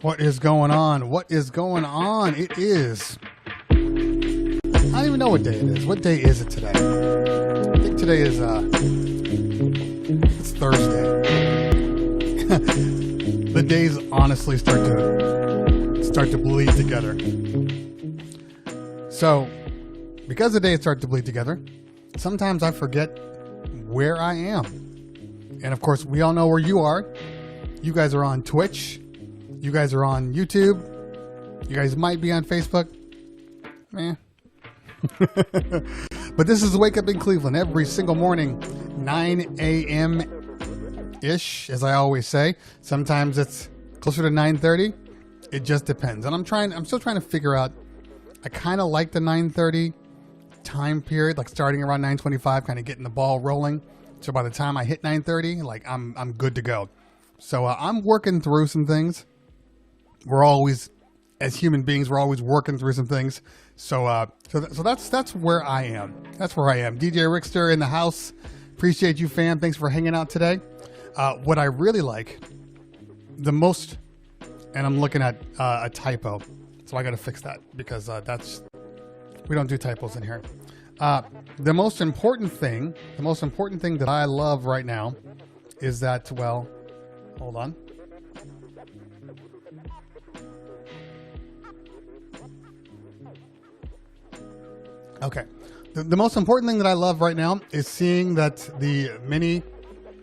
What is going on? What is going on? It is... I don't even know what day it is. What day is it today? I think today is, it's Thursday. The days honestly start to bleed together. So, because the days start to bleed together, sometimes I forget where I am. And of course, we all know where you are. You guys are on Twitch. You guys are on YouTube. You guys might be on Facebook. Meh. But this is Wake Up in Cleveland every single morning, 9 a.m.-ish, as I always say. Sometimes it's closer to 9:30. It just depends. And I'm still trying to figure out, I kind of like the 9:30 time period, like starting around 9:25, kind of getting the ball rolling. So by the time I hit 9:30, like I'm good to go. So I'm working through some things. We're always, as human beings, we're always working through some things. So that's where I am. That's where I am. DJ Rickster in the house. Appreciate you, fam. Thanks for hanging out today. What I really like the most, and I'm looking at a typo, so I got to fix that because we don't do typos in here. The most important thing that I love right now is that, well, hold on. Okay. The most important thing that I love right now is seeing that the many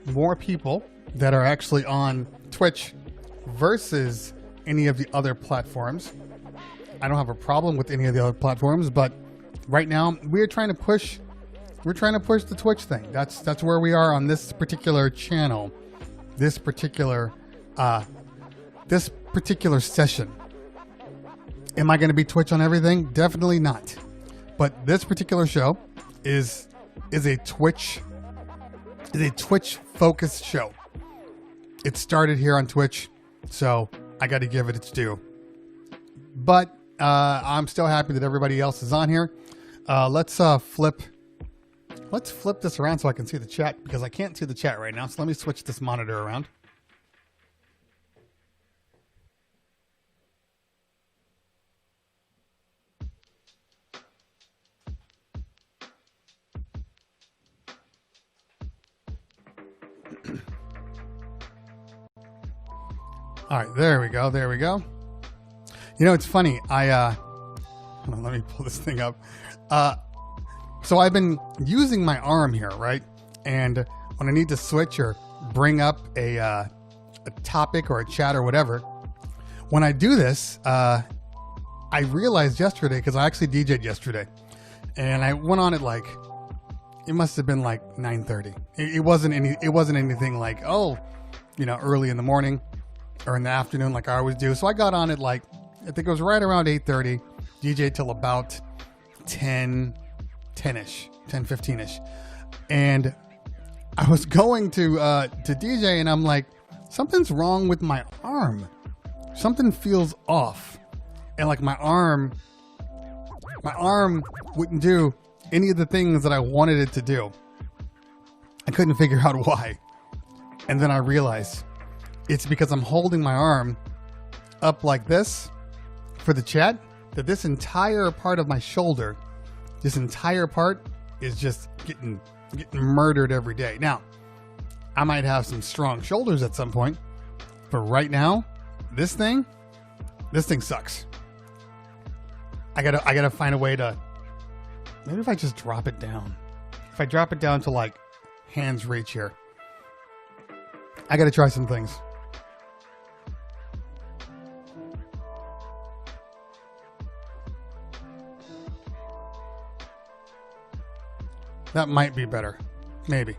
more people that are actually on Twitch versus any of the other platforms. I don't have a problem with any of the other platforms, but right now we're trying to push the Twitch thing. That's where we are on this particular channel, this particular session. Am I going to be Twitch on everything? Definitely not. But this particular show is a Twitch focused show. It started here on Twitch, so I got to give it its due. But I'm still happy that everybody else is on here. Let's flip this around so I can see the chat, because I can't see the chat right now. So let me switch this monitor around. All right, there we go. You know, it's funny. Hold on, let me pull this thing up. So I've been using my arm here, right? And when I need to switch or bring up a topic or a chat or whatever, when I do this, I realized yesterday, because I actually DJ'd yesterday, and I went on at like, it must have been like 9:30. It wasn't anything like, oh, you know, early in the morning or in the afternoon like I always do. So I got on at like, I think it was right around 8:30, DJ till about 10:15ish. And I was going to DJ, and I'm like, something's wrong with my arm. Something feels off. And like my arm wouldn't do any of the things that I wanted it to do. I couldn't figure out why. And then I realized it's because I'm holding my arm up like this for the chat, that this entire part of my shoulder, this entire part is just getting murdered every day. Now, I might have some strong shoulders at some point, but right now, this thing sucks. I gotta find a way to, maybe if I just drop it down. If I drop it down to like hands reach here, I gotta try some things. That might be better. Maybe.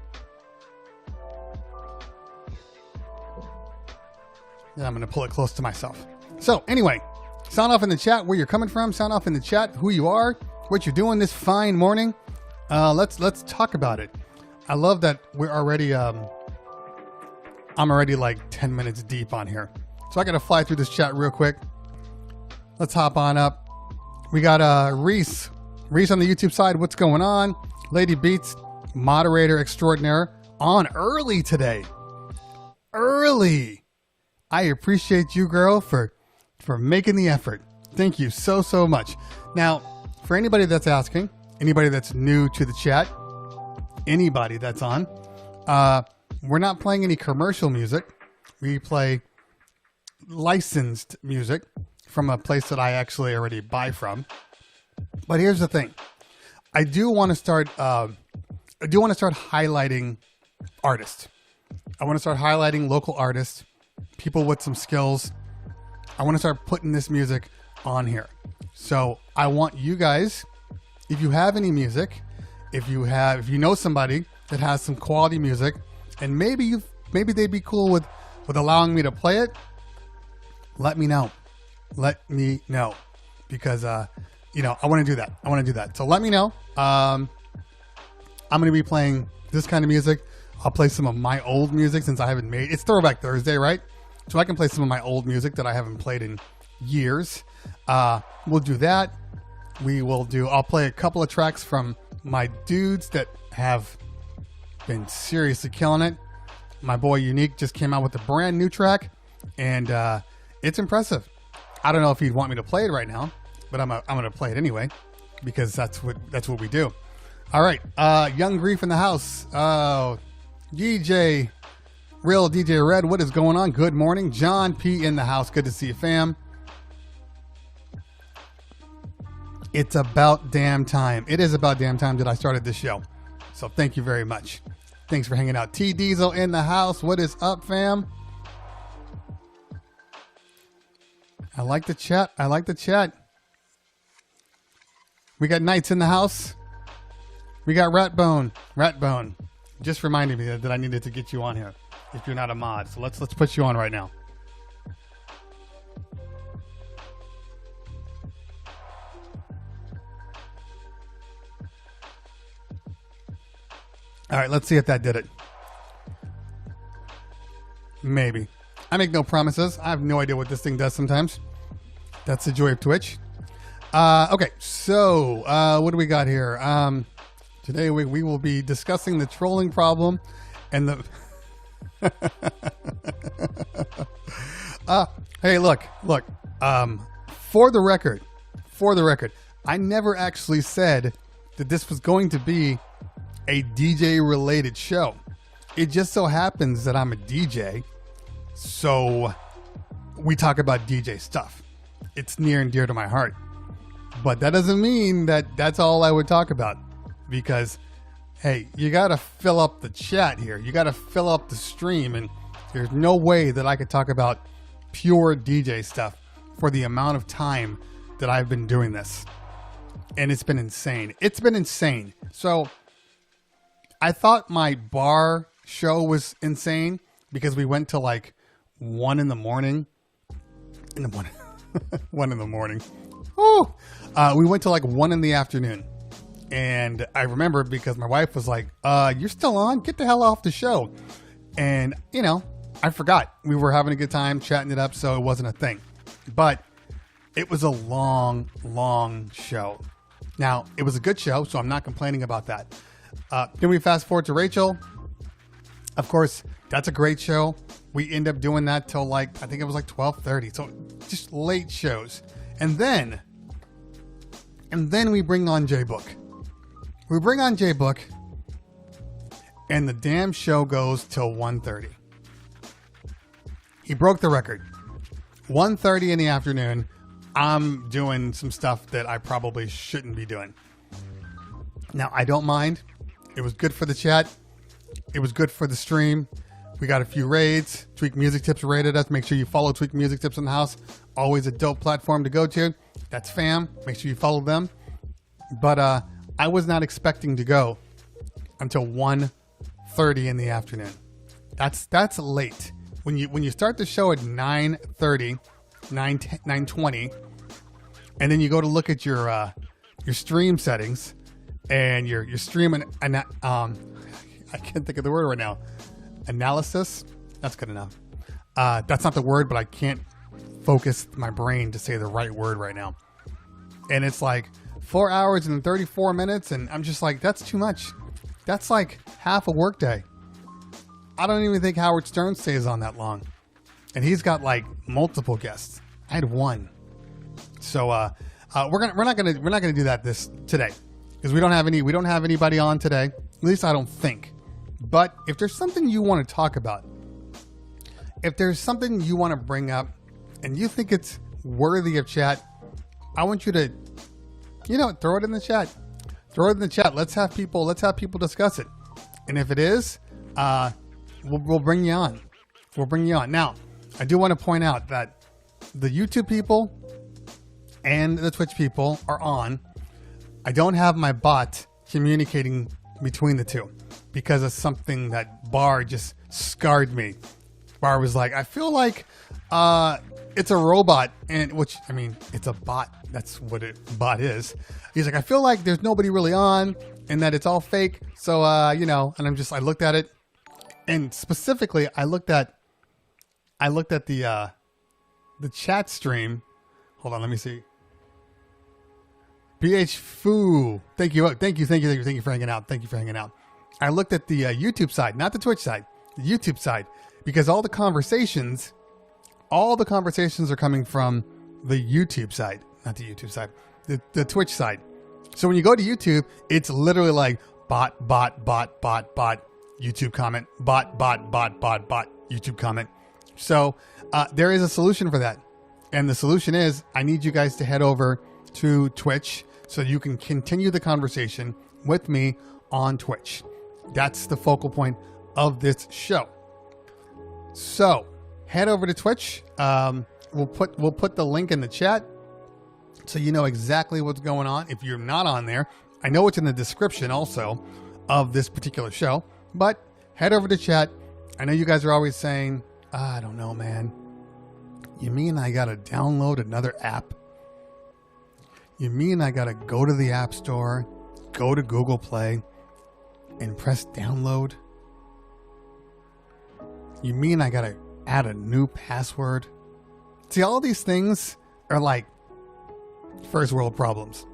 Yeah, I'm going to pull it close to myself. So anyway, sound off in the chat where you're coming from. Sound off in the chat who you are, what you're doing this fine morning. Let's talk about it. I love that we're already, I'm already like 10 minutes deep on here. So I got to fly through this chat real quick. Let's hop on up. We got Reese on the YouTube side. What's going on? Lady Beats, moderator extraordinaire, on early today. Early. I appreciate you, girl, for for making the effort. Thank you so, so much. Now, for anybody that's asking, anybody that's new to the chat, anybody that's on, we're not playing any commercial music. We play licensed music from a place that I actually already buy from. But here's the thing. I do want to start highlighting artists. I want to start highlighting local artists, people with some skills. I want to start putting this music on here. So I want you guys, if you have any music, if you know somebody that has some quality music, and maybe they'd be cool with allowing me to play it, let me know. Let me know, because I want to do that. So let me know. I'm going to be playing this kind of music. I'll play some of my old music since I haven't made. It's Throwback Thursday, right? So I can play some of my old music that I haven't played in years. We'll do that. I'll play a couple of tracks from my dudes that have been seriously killing it. My boy Unique just came out with a brand new track, and it's impressive. I don't know if he'd want me to play it right now, but I'm gonna play it anyway, because that's what we do. All right, Young Grief in the house. DJ Real DJ Red, what is going on? Good morning. John P in the house. Good to see you, fam. It's about damn time. It is about damn time that I started this show. So thank you very much. Thanks for hanging out. T Diesel in the house. What is up, fam? I like the chat. We got Knights in the house. We got Ratbone. Just reminded me that I needed to get you on here if you're not a mod. So let's put you on right now. All right, let's see if that did it. Maybe. I make no promises. I have no idea what this thing does sometimes. That's the joy of Twitch. Okay, so what do we got here? Today we will be discussing the trolling problem and the... Hey, look. For the record, I never actually said that this was going to be a DJ-related show. It just so happens that I'm a DJ, so we talk about DJ stuff. It's near and dear to my heart. But that doesn't mean that that's all I would talk about. Because, hey, you got to fill up the chat here. You got to fill up the stream. And there's no way that I could talk about pure DJ stuff for the amount of time that I've been doing this. And it's been insane. So I thought my bar show was insane because we went to like 1 in the morning. 1 in the morning. Oh, we went to like 1 in the afternoon. And I remember because my wife was like, you're still on? Get the hell off the show. And, I forgot. We were having a good time chatting it up, so it wasn't a thing. But it was a long, long show. Now, it was a good show, so I'm not complaining about that. Then we fast forward to Rachel. Of course, that's a great show. We end up doing that till I think it was 12:30. So just late shows. And then we bring on J-Book. And the damn show goes till 1:30. He broke the record. 1:30 in the afternoon, I'm doing some stuff that I probably shouldn't be doing. Now, I don't mind. It was good for the chat. It was good for the stream. We got a few raids. Tweak Music Tips raided us. Make sure you follow Tweak Music Tips in the house. Always a dope platform to go to. That's fam. Make sure you follow them. But I was not expecting to go until 1:30 in the afternoon. That's late. When you start the show at 9:30, 9:20, and then you go to look at your stream settings and your stream and I can't think of the word right now. Analysis. That's good enough. That's not the word, but I can't focus my brain to say the right word right now. And it's 4 hours and 34 minutes, and I'm just like, that's too much. That's like half a workday. I don't even think Howard Stern stays on that long. And he's got multiple guests. I had one. So we're not gonna do that this today because we don't have anybody on today. At least I don't think. But if there's something you want to talk about, if there's something you want to bring up, and you think it's worthy of chat, I want you to, throw it in the chat. Throw it in the chat. Let's have people discuss it. And if it is, we'll bring you on. We'll bring you on. Now, I do want to point out that the YouTube people and the Twitch people are on. I don't have my bot communicating between the two because of something that Bar just scarred me. Bar was like, I feel like it's a robot, and it's a bot. That's what a bot is. He's like, I feel like there's nobody really on and that it's all fake. So, and I looked at it, and specifically I looked at the chat stream. Hold on, let me see. BH Foo. Thank you for hanging out. Thank you for hanging out. I looked at the YouTube side, not the Twitch side, the YouTube side, because all the conversations are coming from the YouTube side, not the YouTube side, the Twitch side. So when you go to YouTube, it's literally like bot, YouTube comment, bot, YouTube comment. So there is a solution for that. And the solution is I need you guys to head over to Twitch so you can continue the conversation with me on Twitch. That's the focal point of this show. So head over to Twitch. We'll put the link in the chat so you know exactly what's going on. If you're not on there, I know it's in the description also of this particular show, but head over to chat. I know you guys are always saying, I don't know, man. You mean I got to download another app? You mean I got to go to the App Store, go to Google Play, and press download? You mean I got to add a new password? See, all these things are like first world problems.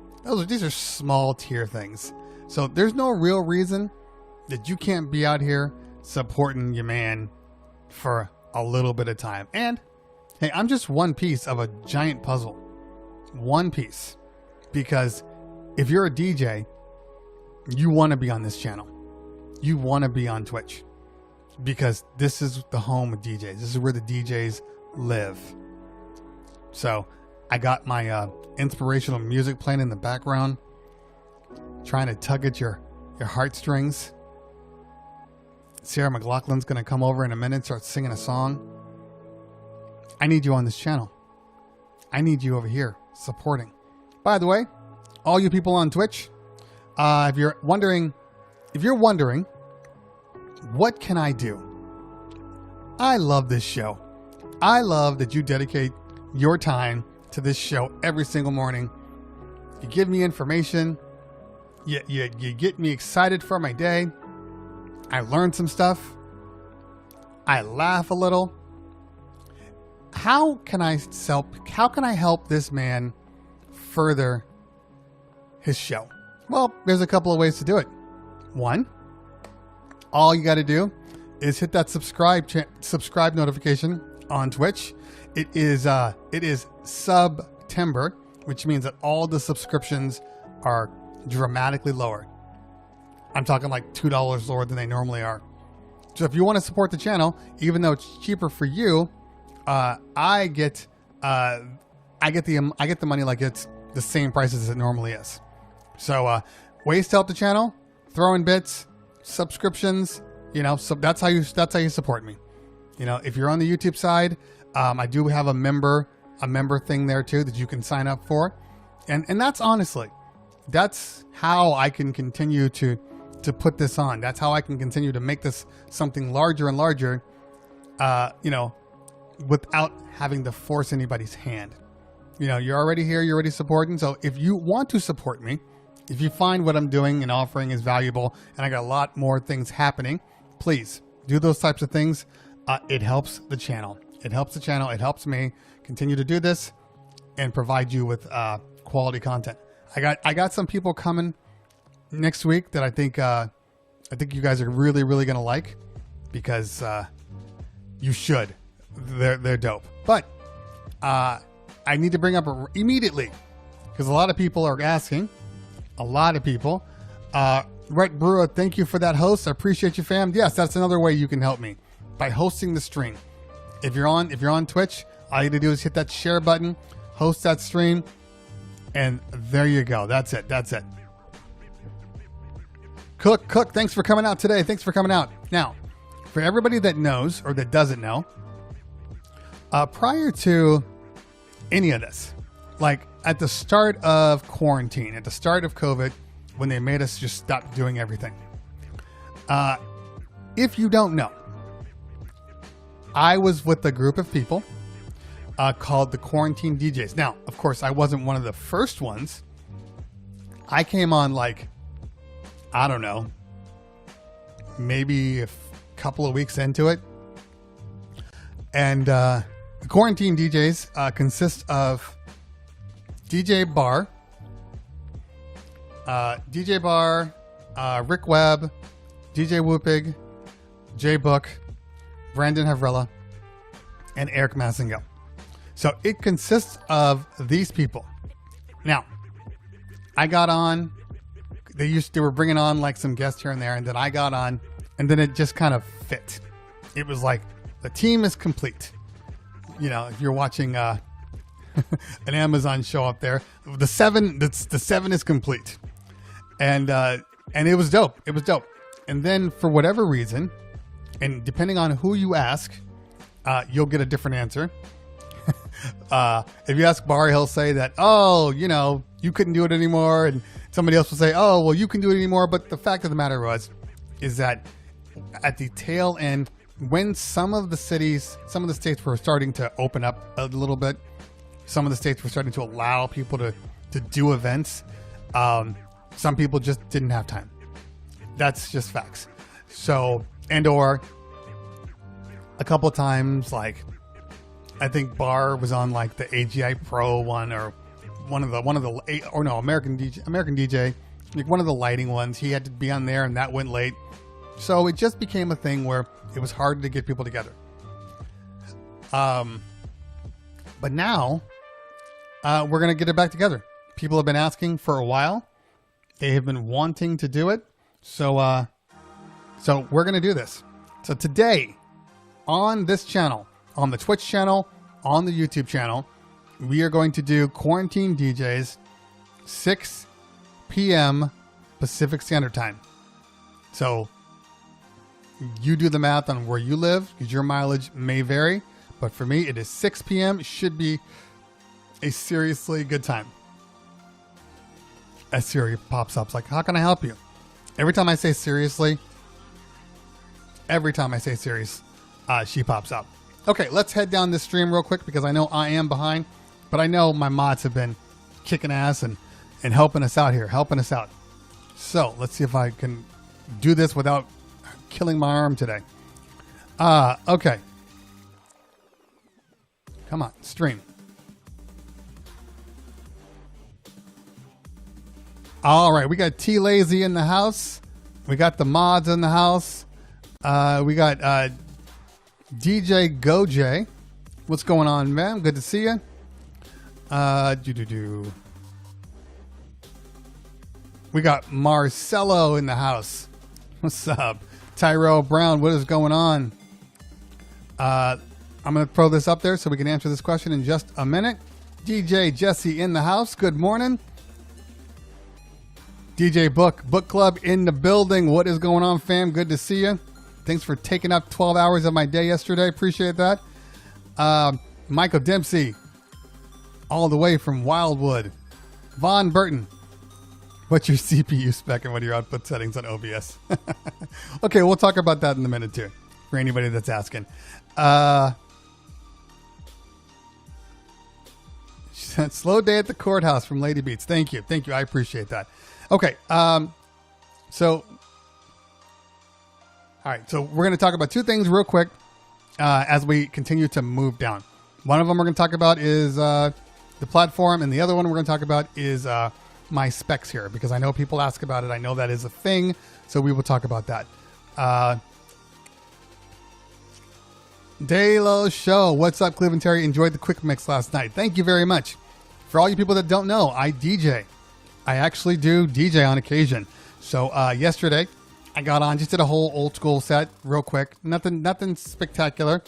These are small tier things. So there's no real reason that you can't be out here supporting your man for a little bit of time. And hey, I'm just one piece of a giant puzzle. One piece. Because if you're a DJ, you want to be on this channel. You want to be on Twitch. Because this is the home of DJs. This is where the DJs live. So I got my inspirational music playing in the background, trying to tug at your heartstrings. Sarah McLachlan's going to come over in a minute, start singing a song. I need you on this channel. I need you over here supporting. By the way, all you people on Twitch, if you're wondering, what can I do? I love this show. I love that you dedicate your time to this show every single morning. You give me information. You get me excited for my day. I learn some stuff. I laugh a little. How can I help this man further his show? Well, there's a couple of ways to do it. One, all you got to do is hit that subscribe notification on Twitch. It is September, which means that all the subscriptions are dramatically lower. I'm talking like $2 lower than they normally are. So if you want to support the channel, even though it's cheaper for you, I get the money like it's the same price as it normally is. So ways to help the channel: throw in bits, subscriptions. So that's how you support me. If you're on the YouTube side, I do have a member thing there too that you can sign up for, and that's honestly, that's how I can continue to put this on. That's how I can continue to make this something larger and larger, without having to force anybody's hand. You're already here, you're already supporting. So if you want to support me, if you find what I'm doing and offering is valuable, and I got a lot more things happening, please do those types of things. It helps the channel. It helps the channel. It helps me continue to do this and provide you with quality content. I got some people coming next week that I think you guys are really, really going to like, because you should. They're dope. But I need to bring up immediately because a lot of people are asking. A lot of people. Rhett Brewer, thank you for that host. I appreciate you, fam. Yes, that's another way you can help me by hosting the stream. If you're on Twitch, all you got to do is hit that share button, host that stream, and there you go. That's it. Cook, thanks for coming out today. Thanks for coming out. Now, for everybody that knows or that doesn't know, prior to any of this, like at the start of quarantine, at the start of COVID, when they made us just stop doing everything. If you don't know, I was with a group of people called the Quarantine Djs. Now, of course, I wasn't one of the first ones. I came on like, I don't know, maybe a couple of weeks into it. And the Quarantine Djs consist of DJ Bar, Rick Webb, DJ Whoopig, Jay Book, Brandon Havrilla, and Eric Massengill. So it consists of these people. Now, I got on. They were bringing on like some guests here and there, and then I got on, and then it just kind of fit. It was like the team is complete. You know, if you're watching an Amazon show up there, the seven is complete, and it was dope. It was dope. And then for whatever reason, and depending on who you ask, you'll get a different answer. If you ask Barry, he'll say that, oh, you know, you couldn't do it anymore, and somebody else will say, oh, well, you can do it anymore. But the fact of the matter is that at the tail end, when some of the states were starting to open up a little bit, some of the states were starting to allow people to do events. Some people just didn't have time. That's just facts. So, or a couple of times, like I think Barr was on like the AGI Pro one or American DJ, like one of the lighting ones. He had to be on there, and that went late. So it just became a thing where it was hard to get people together. But now we're gonna get it back together. People have been asking for a while. They have been wanting to do it. So we're gonna do this. So today on this channel, on the Twitch channel, on the YouTube channel, we are going to do Quarantine Djs 6 p.m. Pacific Standard Time. So you do the math on where you live, because your mileage may vary. But for me, it is 6 p.m. It should be a seriously good time. As Siri pops up, it's like, how can I help you? Every time I say seriously, she pops up. Okay, let's head down this stream real quick because I know I am behind, but I know my mods have been kicking ass and helping us out here, So let's see if I can do this without killing my arm today. Okay. Come on, stream. All right, we got T Lazy in the house. We got the mods in the house. We got DJ GoJ. What's going on, man? Good to see you. We got Marcelo in the house. What's up? Tyrell Brown, what is going on? I'm going to throw this up there so we can answer this question in just a minute. DJ Jesse in the house. Good morning. DJ Book Club in the building. What is going on, fam? Good to see you. Thanks for taking up 12 hours of my day yesterday. Appreciate that. Michael Dempsey, all the way from Wildwood. Vaughn Burton, what's your CPU spec and what are your output settings on OBS? Okay, we'll talk about that in a minute too, for anybody that's asking. Slow day at the courthouse from Lady Beats. Thank you. I appreciate that. Okay, so we're going to talk about two things real quick as we continue to move down. One of them we're going to talk about is the platform, and the other one we're going to talk about is my specs here, because I know people ask about it. I know that is a thing, so we will talk about that. Daylo Show. What's up, Cleveland Terry? Enjoyed the quick mix last night. Thank you very much. For all you people that don't know, I DJ. I actually do DJ on occasion. So yesterday, I got on, just did a whole old school set real quick. Nothing spectacular.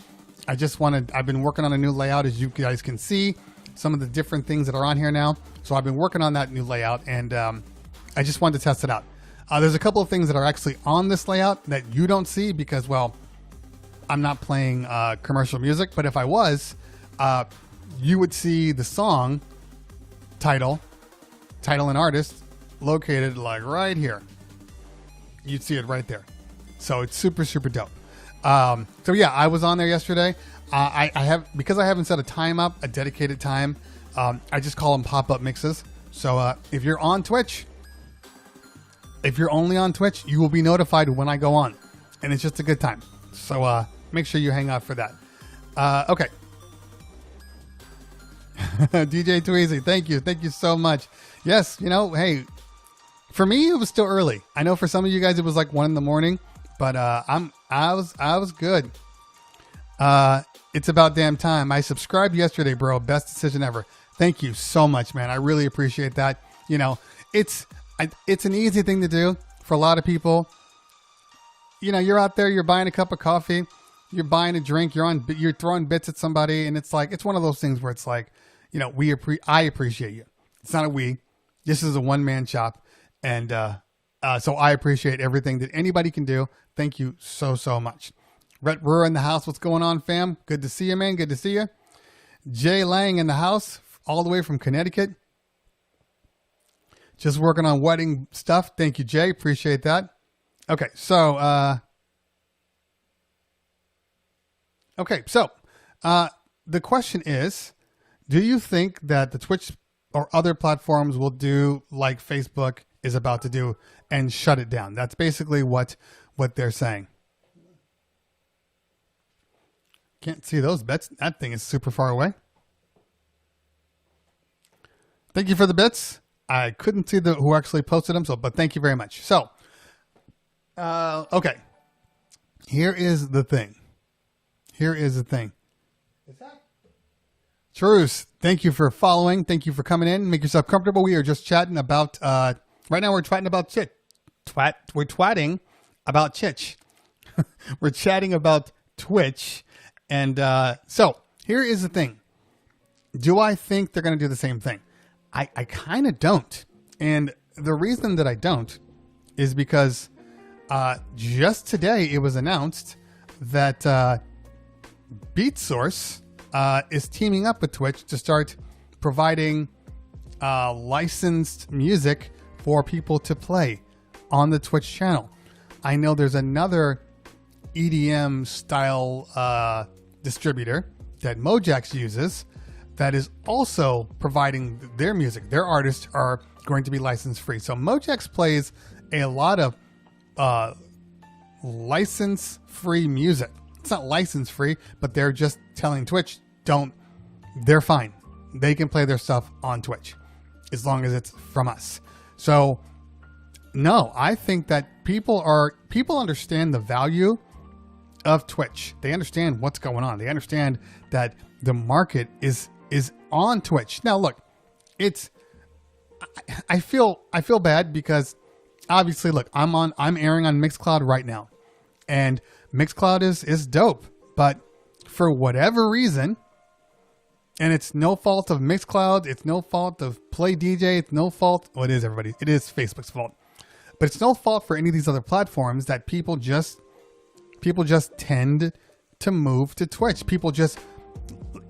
I've been working on a new layout, as you guys can see. Some of the different things that are on here now. So I've been working on that new layout, and I just wanted to test it out. There's a couple of things that are actually on this layout that you don't see because, well, I'm not playing commercial music. But if I was, you would see the song title and artist located like right here. You'd see it right there. So it's super, super dope. So yeah, I was on there yesterday. Because I haven't set a time up, a dedicated time, I just call them pop-up mixes. So if you're on Twitch, if you're only on Twitch, you will be notified when I go on. And it's just a good time. So make sure you hang out for that. Okay. DJ Tweezy, thank you. Thank you so much. Yes, hey, for me, it was still early. I know for some of you guys, it was like 1 a.m, but I was good. It's about damn time. I subscribed yesterday, bro. Best decision ever. Thank you so much, man. I really appreciate that. It's an easy thing to do for a lot of people. You're out there, you're buying a cup of coffee, you're buying a drink, you're throwing bits at somebody, and it's one of those things where it's like, I appreciate you. It's not a we. This is a one-man shop, and so I appreciate everything that anybody can do. Thank you so, so much. Rhett Brewer in the house. What's going on, fam? Good to see you, man. Good to see you. Jay Lang in the house, all the way from Connecticut. Just working on wedding stuff. Thank you, Jay. Appreciate that. Okay, so the question is, do you think that the Twitch or other platforms will do like Facebook is about to do and shut it down? That's basically what they're saying. Can't see those bits. That thing is super far away. Thank you for the bits. I couldn't see who actually posted them, but thank you very much. So, okay. Here is the thing. Is that? Truce. Thank you for following. Thank you for coming in. Make yourself comfortable. We are just chatting about, right now we're chatting about chit. We're twatting about Chitch. We're chatting about Twitch. And so here is the thing. Do I think they're going to do the same thing? I kind of don't. And the reason that I don't is because just today it was announced that BeatSource is teaming up with Twitch to start providing licensed music for people to play on the Twitch channel. I know there's another EDM style distributor that Mojax uses that is also providing their music. Their artists are going to be license free. So Mojax plays a lot of license free music. It's not license free, but they're just telling Twitch, they're fine. They can play their stuff on Twitch as long as it's from us. So no, I think that people understand the value of Twitch. They understand what's going on. They understand that the market is on Twitch. Now look, I feel bad because obviously look, I'm airing on Mixcloud right now. And Mixcloud is dope, but for whatever reason, and it's no fault of Mixcloud, it's no fault of Play DJ, it's no fault, well, it is everybody, it is Facebook's fault. But it's no fault for any of these other platforms that people just tend to move to Twitch. People just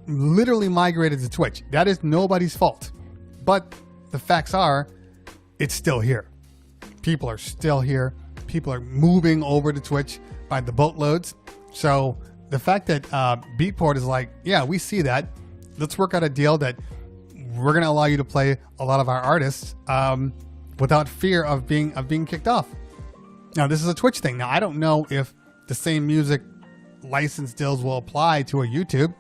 literally migrated to Twitch. That is nobody's fault. But the facts are, it's still here. People are still here. People are moving over to Twitch by the boatloads. So the fact that Beatport is like, yeah, we see that. Let's work out a deal that we're going to allow you to play a lot of our artists without fear of being kicked off. Now, this is a Twitch thing. Now, I don't know if the same music license deals will apply to a YouTube.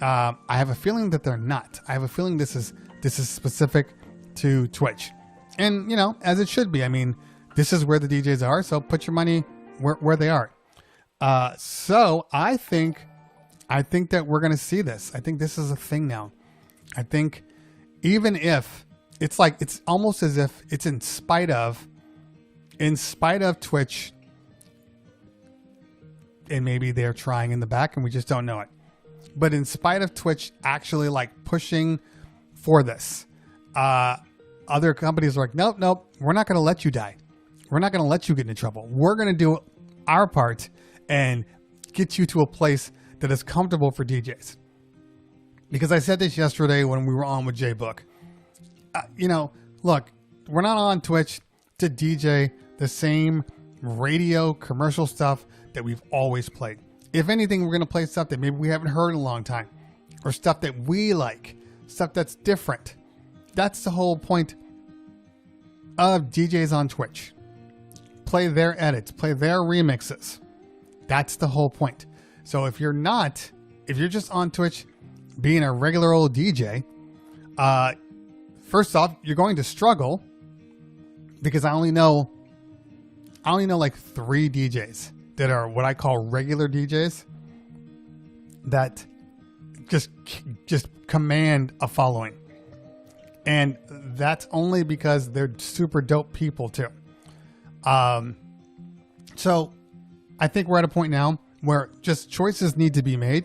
I have a feeling that they're not. I have a feeling this is specific to Twitch. And, you know, as it should be. I mean, this is where the DJs are, so put your money where they are. So I think I think that we're going to see this. I think this is a thing now. I think even if it's like, it's almost as if it's in spite of Twitch, and maybe they're trying in the back and we just don't know it. But in spite of Twitch actually like pushing for this, other companies are like, nope, we're not going to let you die. We're not going to let you get into trouble. We're going to do our part and get you to a place that is comfortable for DJs. Because I said this yesterday when we were on with Jay Book. Look, we're not on Twitch to DJ the same radio commercial stuff that we've always played. If anything, we're going to play stuff that maybe we haven't heard in a long time, or stuff that we like, stuff that's different. That's the whole point of DJs on Twitch. Play their edits, play their remixes. That's the whole point. So if you're just on Twitch being a regular old DJ, first off, you're going to struggle, because I only know like 3 DJs that are what I call regular DJs that just command a following. And that's only because they're super dope people too. So I think we're at a point now where just choices need to be made,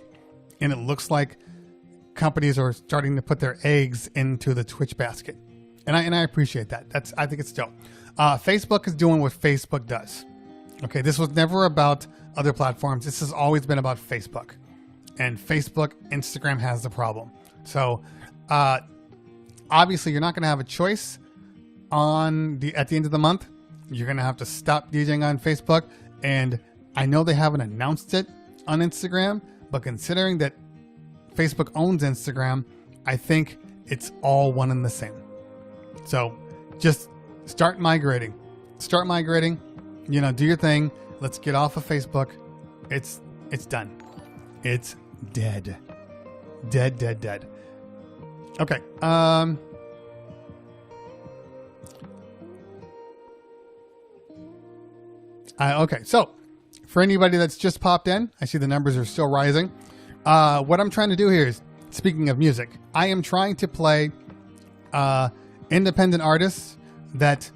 and it looks like companies are starting to put their eggs into the Twitch basket. And I appreciate that. I think it's dope. Facebook is doing what Facebook does. Okay, this was never about other platforms. This has always been about Facebook. And Facebook, Instagram has the problem. So obviously you're not going to have a choice at the end of the month. You're going to have to stop DJing on Facebook. And I know they haven't announced it on Instagram, but considering that Facebook owns Instagram, I think it's all one and the same. So just start migrating. Do your thing. Let's get off of Facebook. It's done. It's dead. Dead. Okay. Okay. So for anybody that's just popped in, I see the numbers are still rising. What I'm trying to do here is, speaking of music, I am trying to play independent artists that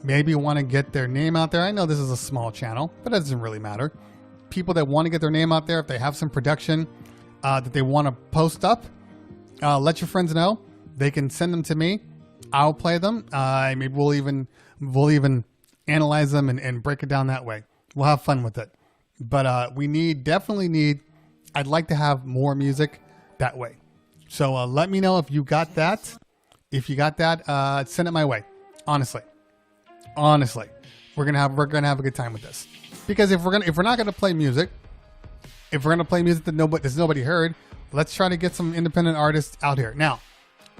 maybe want to get their name out there. I know this is a small channel, but it doesn't really matter. People that want to get their name out there, if they have some production that they want to post up, let your friends know. They can send them to me. I'll play them. Maybe we'll even analyze them and break it down that way. We'll have fun with it. But we definitely need. I'd like to have more music that way. So let me know if you got that. If you got that, send it my way. Honestly, we're gonna have a good time with this. Because if we're not gonna play music, that nobody heard, let's try to get some independent artists out here. Now,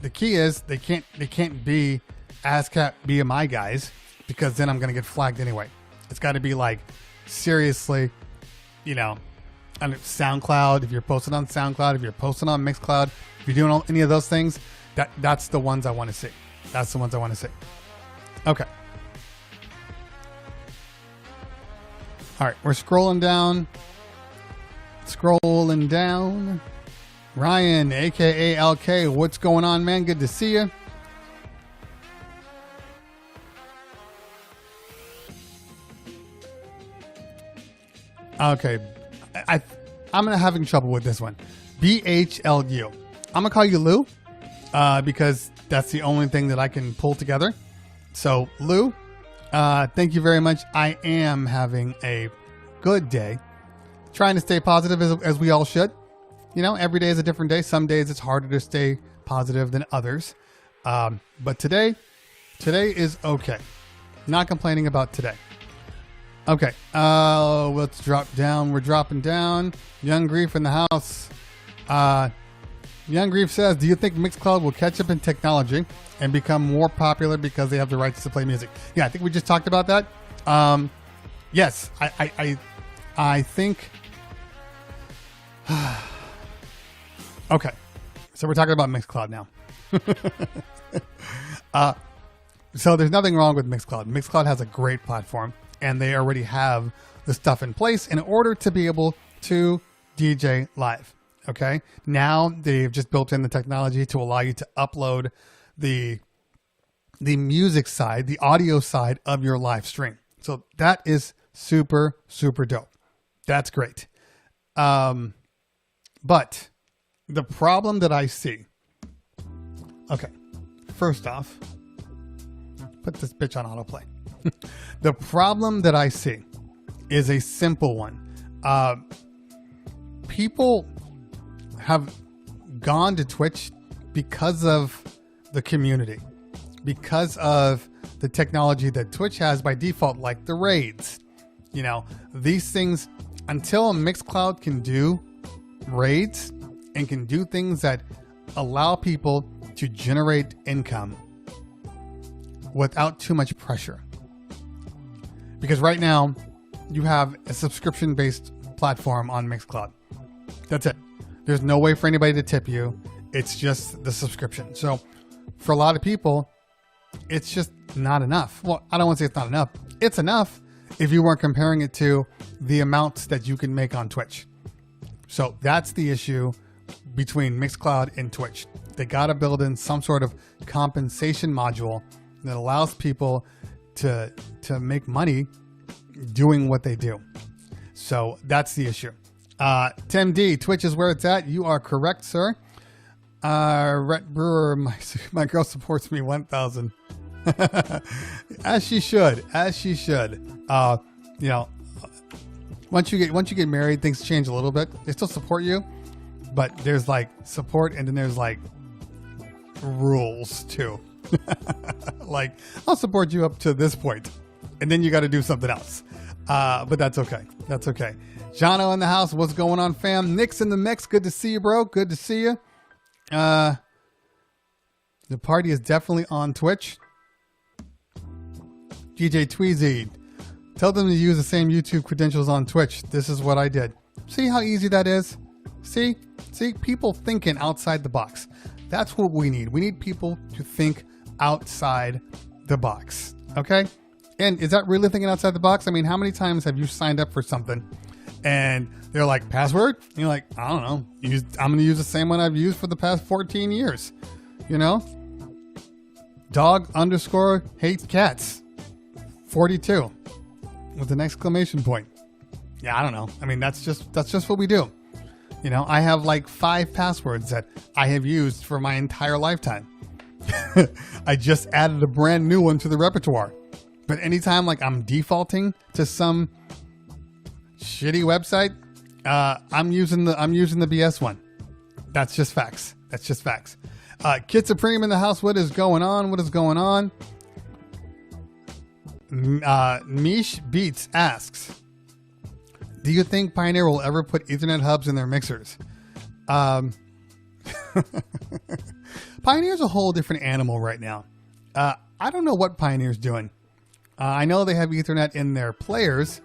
the key is they can't be ASCAP BMI guys, because then I'm gonna get flagged anyway. It's got to be like seriously, on SoundCloud. If you're posting on SoundCloud, if you're posting on Mixcloud, if you're doing any of those things, that's the ones I want to see. That's the ones I want to see. Okay. All right, we're scrolling down. Ryan, aka LK, what's going on, man? Good to see you. Okay, I'm having trouble with this one. BHLU. I'm gonna call you Lou, because that's the only thing that I can pull together. So Lou, thank you very much. I am having a good day, trying to stay positive as we all should. Every day is a different day. Some days it's harder to stay positive than others, but today is okay. Not complaining about today. Okay, let's drop down. We're dropping down. Young Grief in the house. Young Grief says, do you think Mixcloud will catch up in technology and become more popular because they have the rights to play music? Yeah, I think we just talked about that. Yes, I think. Okay, so we're talking about Mixcloud now. So there's nothing wrong with Mixcloud. Mixcloud has a great platform, and they already have the stuff in place in order to be able to DJ live. Okay. Now they've just built in the technology to allow you to upload the music side, the audio side of your live stream. So that is super, super dope. That's great. But the problem that I see, okay, first off, put this bitch on autoplay. The problem that I see is a simple one. People have gone to Twitch because of the community, because of the technology that Twitch has by default, like the raids. You know, these things, until Mixcloud can do raids and can do things that allow people to generate income without too much pressure. Because right now you have a subscription-based platform on Mixcloud. That's it. There's no way for anybody to tip you. It's just the subscription. So for a lot of people, it's just not enough. Well, I don't want to say it's not enough. It's enough if you weren't comparing it to the amounts that you can make on Twitch. So that's the issue between Mixcloud and Twitch. They got to build in some sort of compensation module that allows people to make money doing what they do. So that's the issue. Tim D, Twitch is where it's at. You are correct, sir. Rhett Brewer, my girl supports me 1,000. As she should. You know, once you get married, things change a little bit. They still support you, but there's like support, and then there's like rules too. Like, I'll support you up to this point, and then you got to do something else. But that's okay. That's okay. Jono in the house. What's going on, fam? Nick's in the mix. Good to see you, bro. Good to see you. The party is definitely on Twitch. DJ Tweezy, tell them to use the same YouTube credentials on Twitch. This is what I did. See how easy that is? See, people thinking outside the box. That's what we need. We need people to think outside the box. Okay? And is that really thinking outside the box? I mean, how many times have you signed up for something and they're like, password? And you're like, I don't know. I'm going to use the same one I've used for the past 14 years. You know? Dog _ hates cats. 42 with an exclamation point. Yeah, I don't know. I mean, that's just what we do. You know, I have like 5 passwords that I have used for my entire lifetime. I just added a brand new one to the repertoire. But anytime like I'm defaulting to some shitty website, I'm using the BS one. That's just facts. Kid Supreme in the house. What is going on? Mish Beats asks, do you think Pioneer will ever put Ethernet hubs in their mixers? Pioneer's a whole different animal right now. I don't know what Pioneer's doing. I know they have Ethernet in their players,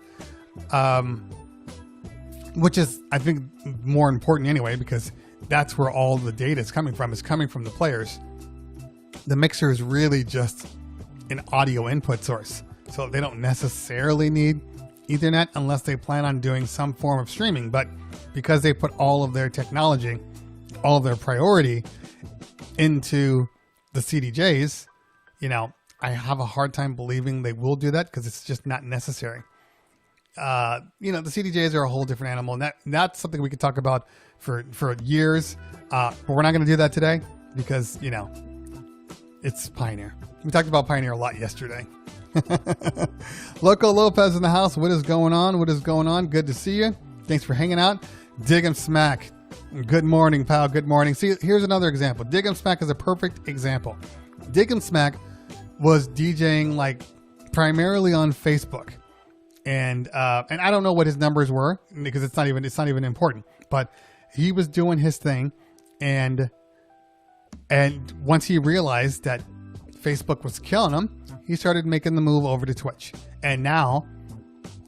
which is, I think, more important anyway, because that's where all the data is coming from. It's coming from the players. The mixer is really just an audio input source. So they don't necessarily need Ethernet unless they plan on doing some form of streaming. But because they put all of their technology, all of their priority into the CDJs, you know, I have a hard time believing they will do that because it's just not necessary. You know, the CDJs are a whole different animal, and that's something we could talk about for years. But we're not going to do that today because, you know, it's Pioneer. We talked about Pioneer a lot yesterday. Loco Lopez in the house. What is going on? Good to see you. Thanks for hanging out. Dig 'em Smack. Good morning, pal. Good morning. See, here's another example. Dig 'em Smack is a perfect example. Dig 'em Smack was DJing like primarily on Facebook. And I don't know what his numbers were because it's not even important, but he was doing his thing. And once he realized that Facebook was killing him, he started making the move over to Twitch. And now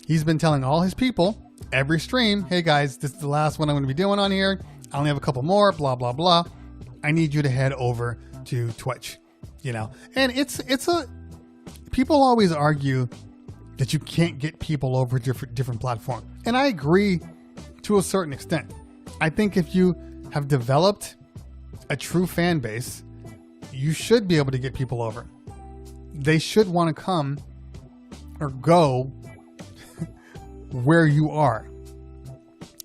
he's been telling all his people every stream, hey guys, this is the last one I'm going to be doing on here. I only have a couple more, blah, blah, blah. I need you to head over to Twitch, you know? And people always argue that you can't get people over different platforms. And I agree to a certain extent. I think if you have developed a true fan base, you should be able to get people over. They should want to come or go where you are.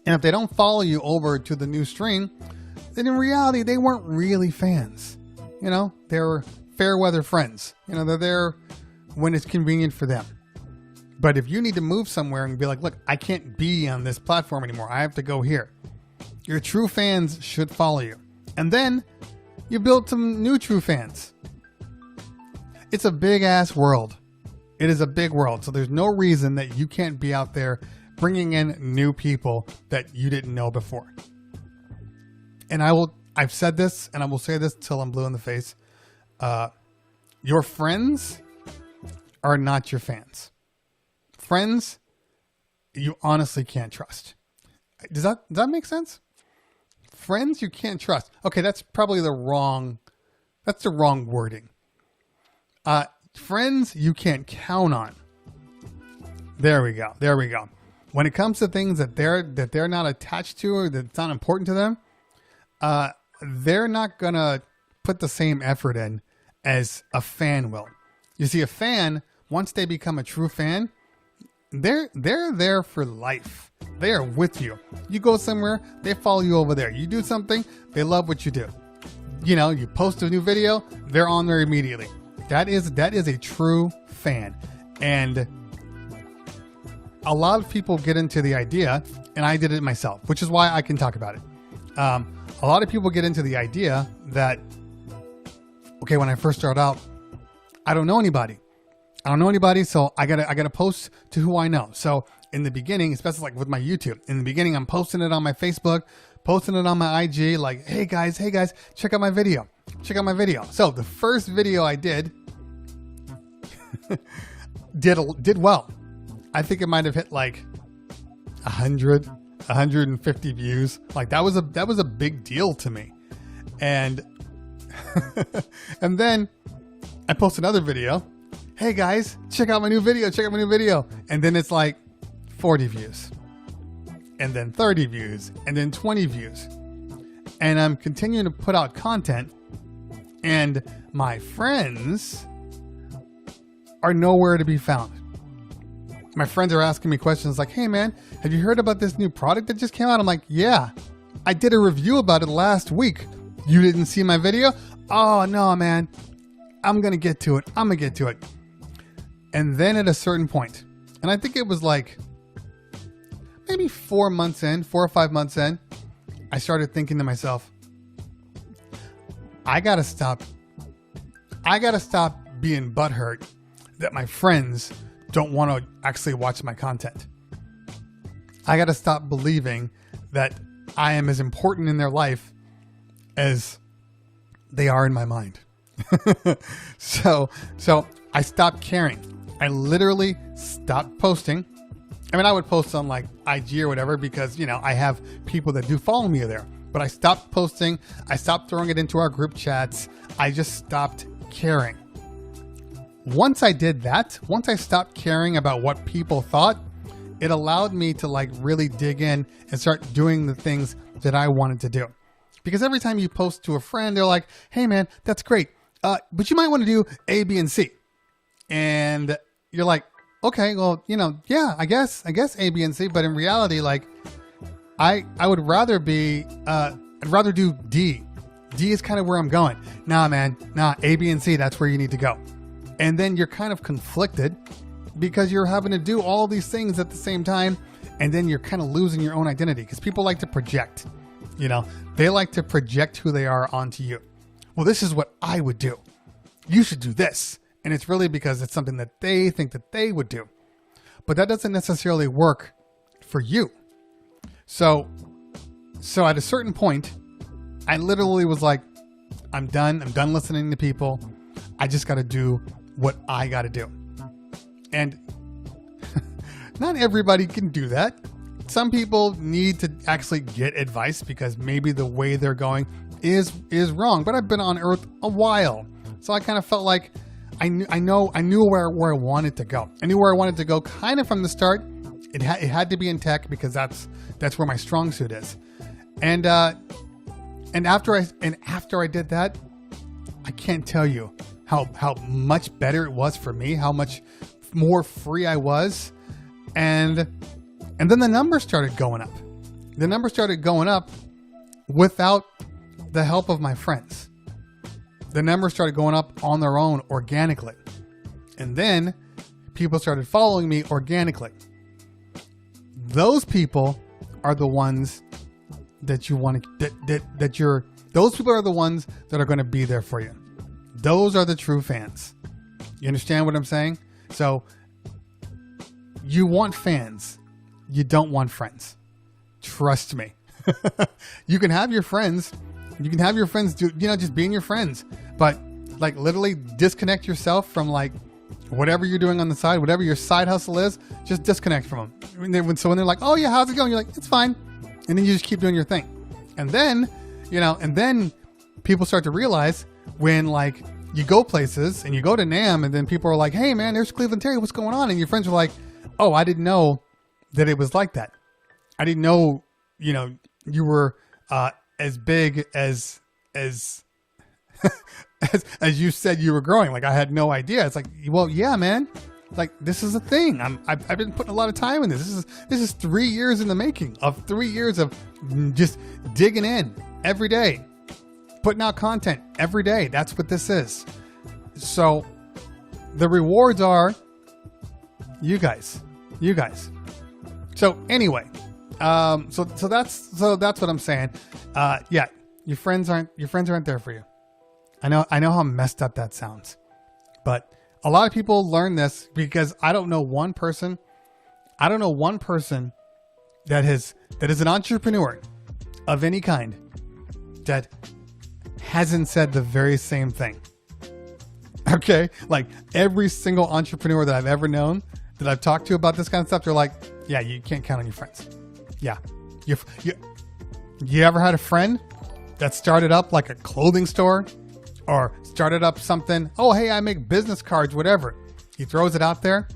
And if they don't follow you over to the new stream, then in reality, they weren't really fans. You know, they're fair weather friends. You know, they're there when it's convenient for them. But if you need to move somewhere and be like, look, I can't be on this platform anymore. I have to go here. Your true fans should follow you. And then you build some new true fans. It's a big ass world. It is a big world. So there's no reason that you can't be out there bringing in new people that you didn't know before. And I've said this and I will say this till I'm blue in the face. Your friends are not your fans. Friends, you honestly can't trust. Does that make sense? Friends you can't trust. Okay, that's probably the wrong wording. Friends you can't count on. There we go. When it comes to things that they're not attached to or that's not important to them, they're not gonna put the same effort in as a fan will. You see, a fan, once they become a true fan, they're there for life. They are with you. You go somewhere, they follow you over there. You do something, they love what you do. You know, you post a new video, they're on there immediately. That is a true fan. And a lot of people get into the idea, and I did it myself, which is why I can talk about it. A lot of people get into the idea that, okay, when I first started out, I don't know anybody. So I gotta post to who I know. So in the beginning, especially like with my YouTube, in the beginning, I'm posting it on my Facebook, posting it on my IG, like, hey guys, check out my video. So the first video I did did well. I think it might have hit like 100, 150 views. Like that was a big deal to me. And and then I post another video. Hey guys, check out my new video. And then it's like 40 views. And then 30 views. And then 20 views. And I'm continuing to put out content. And my friends are nowhere to be found. My friends are asking me questions like, hey man, have you heard about this new product that just came out? I'm like, yeah, I did a review about it last week. You didn't see my video? Oh no, man. I'm going to get to it. And then at a certain point, and I think it was like maybe 4 or 5 months in, I started thinking to myself, I got to stop being butthurt that my friends don't want to actually watch my content. I got to stop believing that I am as important in their life as they are in my mind. So I stopped caring. I literally stopped posting. I mean, I would post on like IG or whatever because, you know, I have people that do follow me there. But I stopped posting. I stopped throwing it into our group chats. I just stopped caring. Once I did that, once I stopped caring about what people thought, it allowed me to like really dig in and start doing the things that I wanted to do. Because every time you post to a friend, they're like, hey man, that's great. But you might want to do A, B, and C. And you're like, okay, well, you know, yeah, I guess A, B, and C. But in reality, like I would rather be, I'd rather do D. D is kind of where I'm going. Nah, man, A, B, and C, that's where you need to go. And then you're kind of conflicted because you're having to do all these things at the same time. And then you're kind of losing your own identity because people like to project, you know, they like to project who they are onto you. Well, this is what I would do. You should do this. And it's really because it's something that they think that they would do. But that doesn't necessarily work for you. So at a certain point, I literally was like, I'm done listening to people. I just got to do what I got to do. And not everybody can do that. Some people need to actually get advice because maybe the way they're going is wrong. But I've been on Earth a while. So I kind of felt like I knew where I wanted to go. I knew where I wanted to go kind of from the start. It had to be in tech because that's where my strong suit is. And after I did that, I can't tell you how much better it was for me, how much more free I was. And then the numbers started going up. The numbers started going up without the help of my friends. The numbers started going up on their own organically. And then people started following me organically. Those people are the ones that you want to, those people are the ones that are going to be there for you. Those are the true fans. You understand what I'm saying? So you want fans. You don't want friends. Trust me. You can have your friends. You can have your friends do, just being your friends, but like literally disconnect yourself from like whatever you're doing on the side, whatever your side hustle is, just disconnect from them. So when they're like, oh yeah, how's it going? You're like, it's fine. And then you just keep doing your thing. And then, and then people start to realize when like you go places and you go to NAMM and then people are like, hey man, there's Cleveland Terry, what's going on? And your friends are like, oh, I didn't know that it was like that. I didn't know, you were as big as as you said you were growing. Like I had no idea. It's like, well, yeah, man. Like this is a thing. I've been putting a lot of time in this. This is 3 years in the making of 3 years of just digging in every day, putting out content every day. That's what this is. So the rewards are you guys. So anyway, so that's what I'm saying. Yeah, your friends aren't there for you. I know how messed up that sounds, but a lot of people learn this because I don't know one person that is an entrepreneur of any kind that hasn't said the very same thing. Okay. Like every single entrepreneur that I've ever known that I've talked to about this kind of stuff, they're like, yeah, you can't count on your friends. Yeah. You ever had a friend that started up like a clothing store or started up something? Oh, hey, I make business cards, whatever. He throws it out there.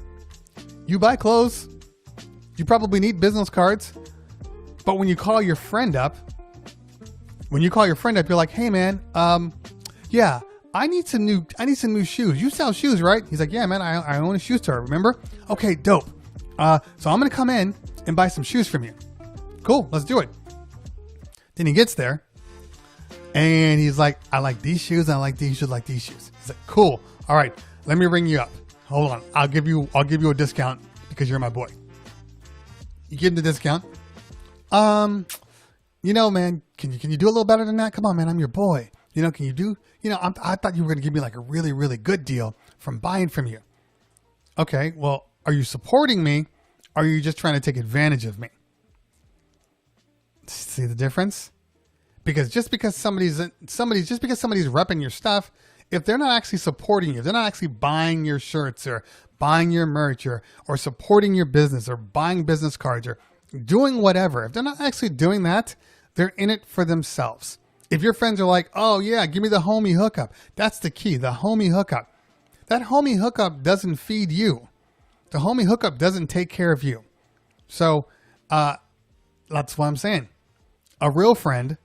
You buy clothes. You probably need business cards. But when you call your friend up, you're like, hey man, yeah, I need some new shoes. You sell shoes, right? He's like, yeah, man, I own a shoe store, remember? Okay, dope. So I'm going to come in and buy some shoes from you. Cool, let's do it. Then he gets there and he's like, I like these shoes. I like these shoes, like these shoes. He's like, cool. All right, let me ring you up. Hold on. I'll give you a discount because you're my boy. You give him the discount. Man, can you do a little better than that? Come on, man. I'm your boy. Can you do, I thought you were going to give me like a really, really good deal from buying from you. Okay. Well, are you supporting me? Or are you just trying to take advantage of me? See the difference? Because just because somebody's repping your stuff, if they're not actually supporting you, if they're not actually buying your shirts or buying your merch or supporting your business or buying business cards or doing whatever, if they're not actually doing that, they're in it for themselves. If your friends are like, oh yeah, give me the homie hookup. That's the key, the homie hookup. That homie hookup doesn't feed you. The homie hookup doesn't take care of you. So that's what I'm saying. A real friend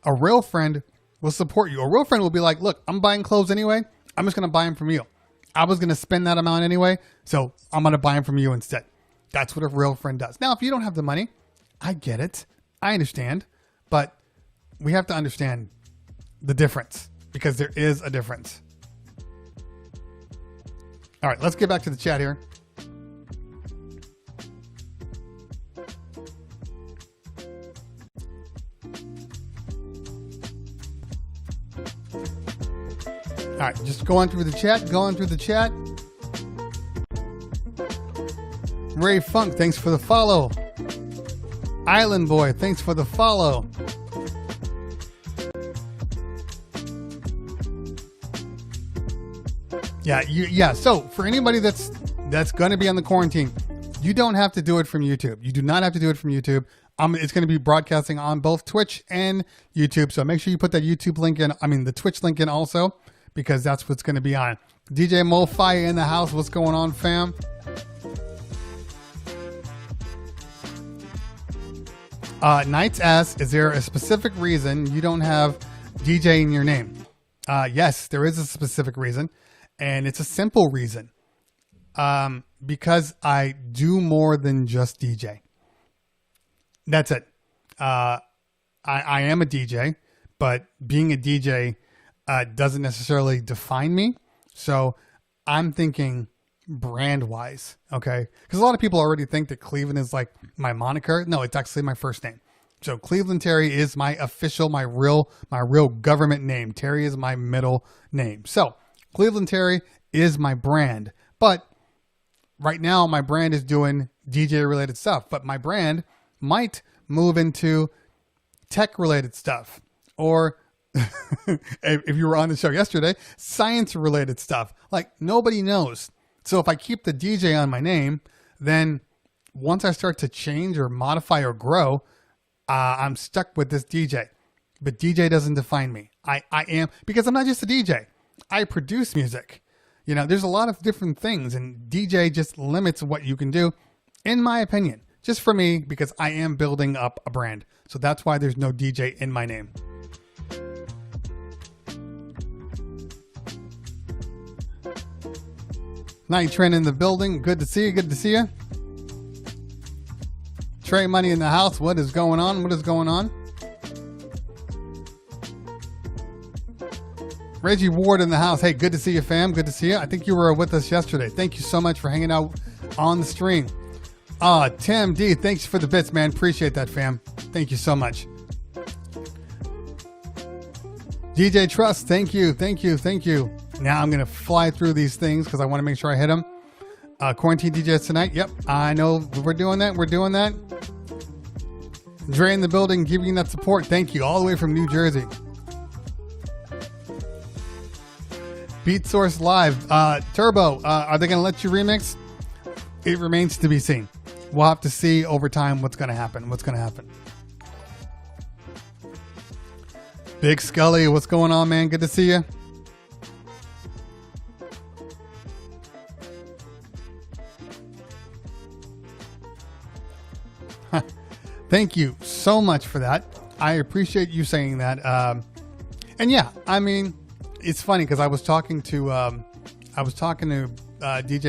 will support you. A real friend will be like, look, I'm buying clothes anyway. I'm just going to buy them from you. I was going to spend that amount anyway, so I'm going to buy them from you instead. That's what a real friend does. Now, if you don't have the money, I get it. I understand. But we have to understand the difference because there is a difference. All right, let's get back to the chat here. All right, just going through the chat. Ray Funk, thanks for the follow. Island Boy, thanks for the follow. Yeah. So for anybody that's going to be on the quarantine, you don't have to do it from YouTube. You do not have to do it from YouTube. It's going to be broadcasting on both Twitch and YouTube. So make sure you put that YouTube link in. The Twitch link in also, because that's what's going to be on. DJ MoFi in the house. What's going on, fam? Knights asks, is there a specific reason you don't have DJ in your name? Yes, there is a specific reason, and it's a simple reason. Because I do more than just DJ. That's it. I am a DJ, but being a DJ doesn't necessarily define me. So I'm thinking brand-wise, okay? Because a lot of people already think that Cleveland is like my moniker. No, it's actually my first name. So Cleveland Terry is my official, my real government name. Terry is my middle name. So Cleveland Terry is my brand. But right now my brand is doing DJ related stuff. But my brand might move into tech related stuff. Or if you were on the show yesterday, science related stuff. Like nobody knows. So if I keep the DJ on my name, then once I start to change or modify or grow, I'm stuck with this DJ. But DJ doesn't define me. I am, because I'm not just a DJ. I produce music. You know, there's a lot of different things, and DJ just limits what you can do, in my opinion. Just for me, because I am building up a brand. So that's why there's no DJ in my name. Night Trend in the building. Good to see you. Good to see you. Trey Money in the house. What is going on? What is going on? Reggie Ward in the house. Hey, good to see you, fam. Good to see you. I think you were with us yesterday. Thank you so much for hanging out on the stream. Tim D, thanks for the bits, man. Appreciate that, fam. Thank you so much. DJ Trust, thank you, thank you, thank you. Now I'm going to fly through these things because I want to make sure I hit them. Quarantine Djs tonight. Yep, I know we're doing that. We're doing that. Dre in the building, giving you that support. Thank you. All the way from New Jersey. Beat Source Live. Turbo, are they going to let you remix? It remains to be seen. We'll have to see over time what's going to happen. What's going to happen. Big Scully, what's going on, man? Good to see you. Thank you so much for that. I appreciate you saying that. And yeah, I mean, it's funny because I was talking to DJ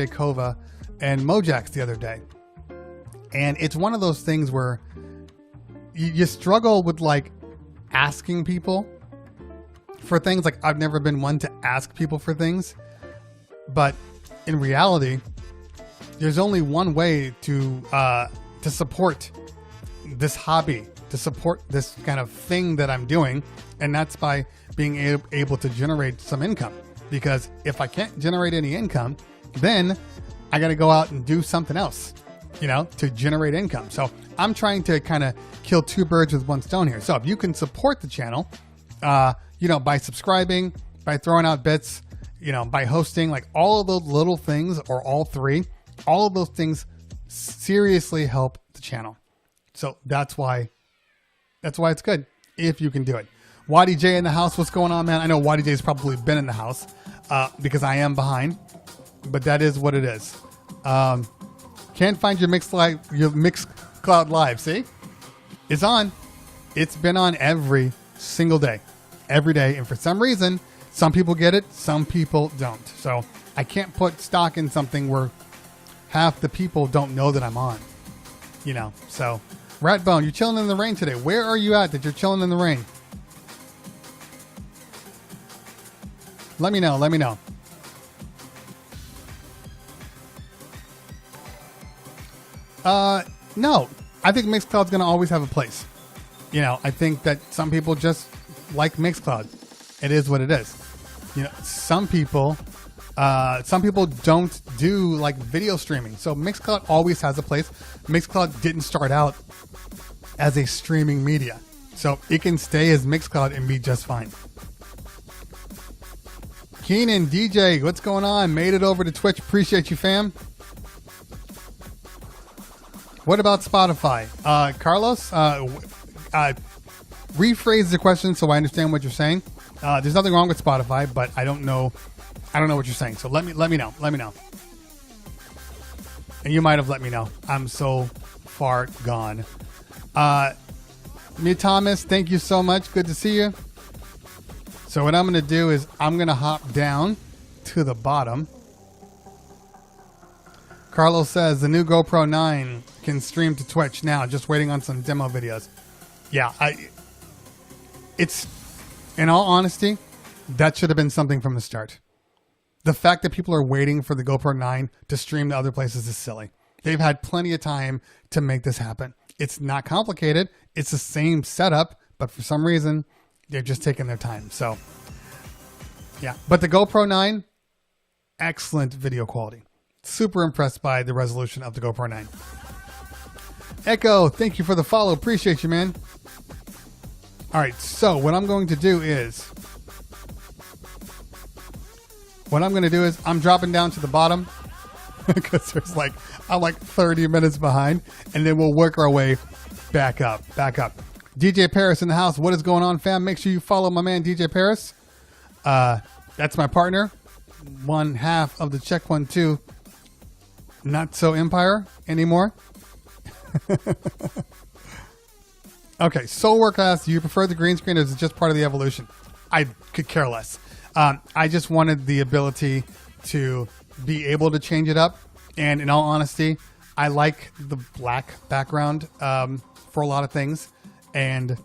Kova and Mojax the other day, and it's one of those things where you struggle with like asking people for things. Like I've never been one to ask people for things, but in reality, there's only one way to support this hobby, to support this kind of thing that I'm doing, and that's by being able to generate some income. Because if I can't generate any income, then I got to go out and do something else, you know, to generate income. So I'm trying to kind of kill two birds with one stone here. So if you can support the channel, you know, by subscribing, by throwing out bits, you know, by hosting, like all of those little things, or all three, all of those things seriously help the channel. So that's why it's good if you can do it. Waddy J in the house. What's going on, man? I know Waddy J's probably been in the house because I am behind, but that is what it is. Can't find your Mixcloud Live. See, it's on. It's been on every single day, every day, and for some reason, some people get it, some people don't. So I can't put stock in something where half the people don't know that I'm on. You know, so. Ratbone, you're chilling in the rain today. Where are you at that you're chilling in the rain? Let me know. Let me know. No, I think Mixcloud's going to always have a place. You know, I think that some people just like Mixcloud. It is what it is. You know, some people don't do like video streaming. So Mixcloud always has a place. Mixcloud didn't start out as a streaming media, so it can stay as Mixcloud and be just fine. Keenan DJ, what's going on? Made it over to Twitch. Appreciate you, fam. What about Spotify? Carlos, rephrase the question so I understand what you're saying. There's nothing wrong with Spotify, but I don't know what you're saying. So let me know. Let me know. And you might have let me know. I'm so far gone. Me Thomas, thank you so much. Good to see you. So what I'm going to do is I'm going to hop down to the bottom. Carlos says the new GoPro 9 can stream to Twitch now. Just waiting on some demo videos. Yeah, it's, in all honesty, that should have been something from the start. The fact that people are waiting for the GoPro 9 to stream to other places is silly. They've had plenty of time to make this happen. It's not complicated. It's the same setup, but for some reason, they're just taking their time. So, yeah. But the GoPro 9, excellent video quality. Super impressed by the resolution of the GoPro 9. Echo, thank you for the follow. Appreciate you, man. All right, so what I'm going to do is I'm dropping down to the bottom because I'm like 30 minutes behind, and then we'll work our way back up. DJ Paris in the house. What is going on, fam? Make sure you follow my man DJ Paris. That's my partner, one half of the Check 1 2 Not So Empire anymore. Okay, Soulwork asks, do you prefer the green screen or is it just part of the evolution? I could care less. I just wanted the ability to be able to change it up. And in all honesty, I like the black background for a lot of things. And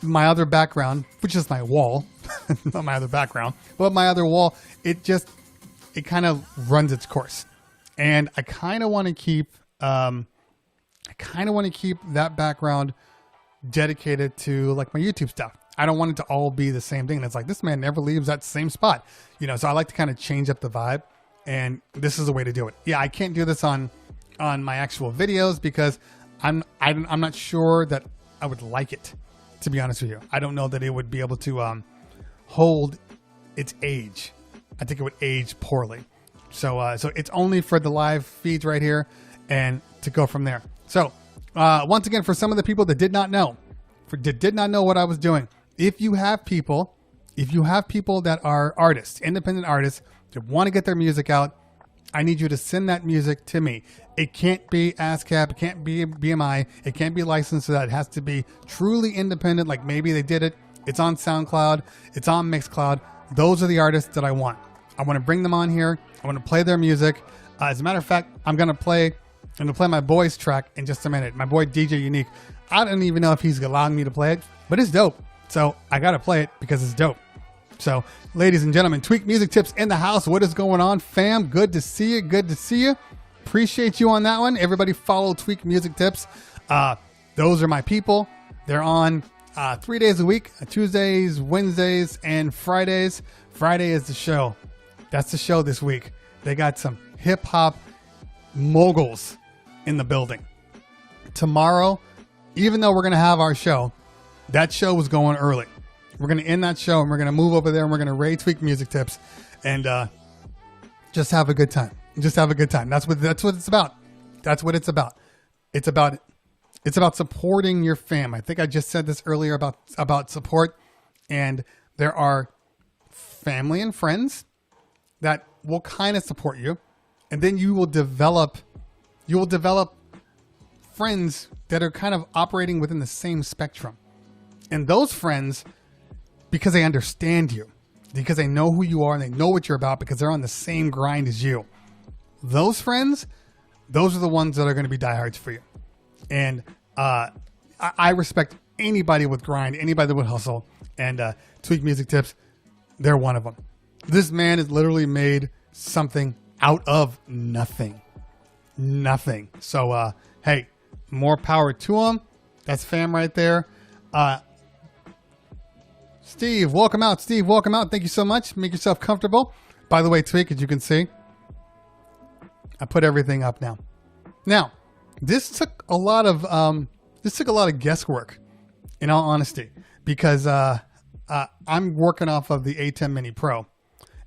my other background, which is my wall, not my other background, but my other wall, it kind of runs its course. And I kind of want to keep that background dedicated to like my YouTube stuff. I don't want it to all be the same thing. It's like, this man never leaves that same spot, so I like to kind of change up the vibe, and this is a way to do it. Yeah, I can't do this on my actual videos because I'm not sure that I would like it, to be honest with you. I don't know that it would be able to hold its age. I think it would age poorly. So it's only for the live feeds right here and to go from there. So once again, for some of the people that did not know what I was doing, if you have people that are artists, independent artists that want to get their music out, I need you to send that music to me. It can't be ASCAP, it can't be BMI, it can't be licensed, so that it has to be truly independent. Like maybe they did it, it's on SoundCloud, it's on Mixcloud. Those are the artists that I want. I want to bring them on here. I want to play their music. As a matter of fact, I'm going to play my boy's track in just a minute. My boy DJ Unique. I don't even know if he's allowing me to play it, but it's dope. So I got to play it because it's dope. So ladies and gentlemen, Tweak Music Tips in the house. What is going on, fam? Good to see you. Good to see you. Appreciate you on that one. Everybody follow Tweak Music Tips. Those are my people. They're on 3 days a week, Tuesdays, Wednesdays, and Fridays. Friday is the show. That's the show this week. They got some hip hop moguls in the building. Tomorrow, even though we're going to have our show, that show was going early. We're going to end that show and we're going to move over there and we're going to raid Tweak Music Tips and just have a good time. Just have a good time. That's what it's about. That's what it's about. It's about supporting your fam. I think I just said this earlier about support, and there are family and friends that will kind of support you, and then you will develop friends that are kind of operating within the same spectrum. And those friends, because they understand you, because they know who you are and they know what you're about, because they're on the same grind as you, those friends, those are the ones that are going to be diehards for you. And I respect anybody with grind, anybody with hustle, and Tweak Music Tips, they're one of them. This man has literally made something out of nothing. Nothing. So, hey, more power to him. That's fam right there. Steve, welcome out. Steve, welcome out. Thank you so much. Make yourself comfortable. By the way, Tweak, as you can see, I put everything up now. Now, this took a lot of guesswork, in all honesty, because I'm working off of the A10 Mini Pro,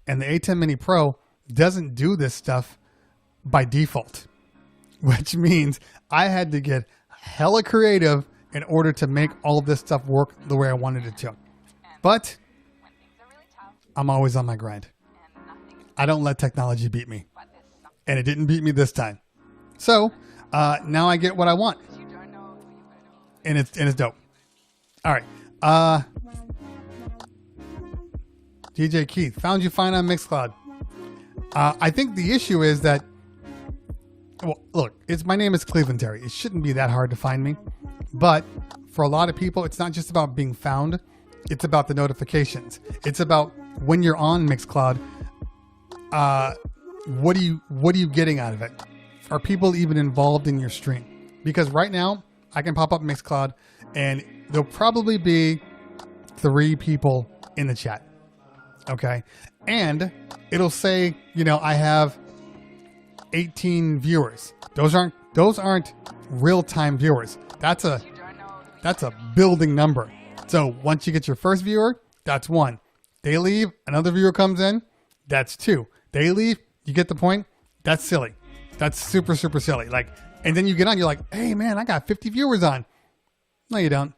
and the A10 Mini Pro doesn't do this stuff by default, which means I had to get hella creative in order to make all of this stuff work the way I wanted it to. But I'm always on my grind. I don't let technology beat me, and it didn't beat me this time. So now I get what I want. and it's dope. All right. DJ Keith, found you fine on Mixcloud. I think the issue is that, well, look, my name is Cleveland Terry. It shouldn't be that hard to find me. But for a lot of people, it's not just about being found. It's about the notifications. It's about when you're on Mixcloud, what are you getting out of it? Are people even involved in your stream? Because right now, I can pop up Mixcloud and there'll probably be 3 people in the chat. Okay. And it'll say, I have 18 viewers. Those aren't real-time viewers. That's a building number. So once you get your first viewer, that's 1. They leave, another viewer comes in, that's 2. They leave, you get the point? That's silly. That's super, super silly. And then you get on, you're like, hey man, I got 50 viewers on. No, you don't.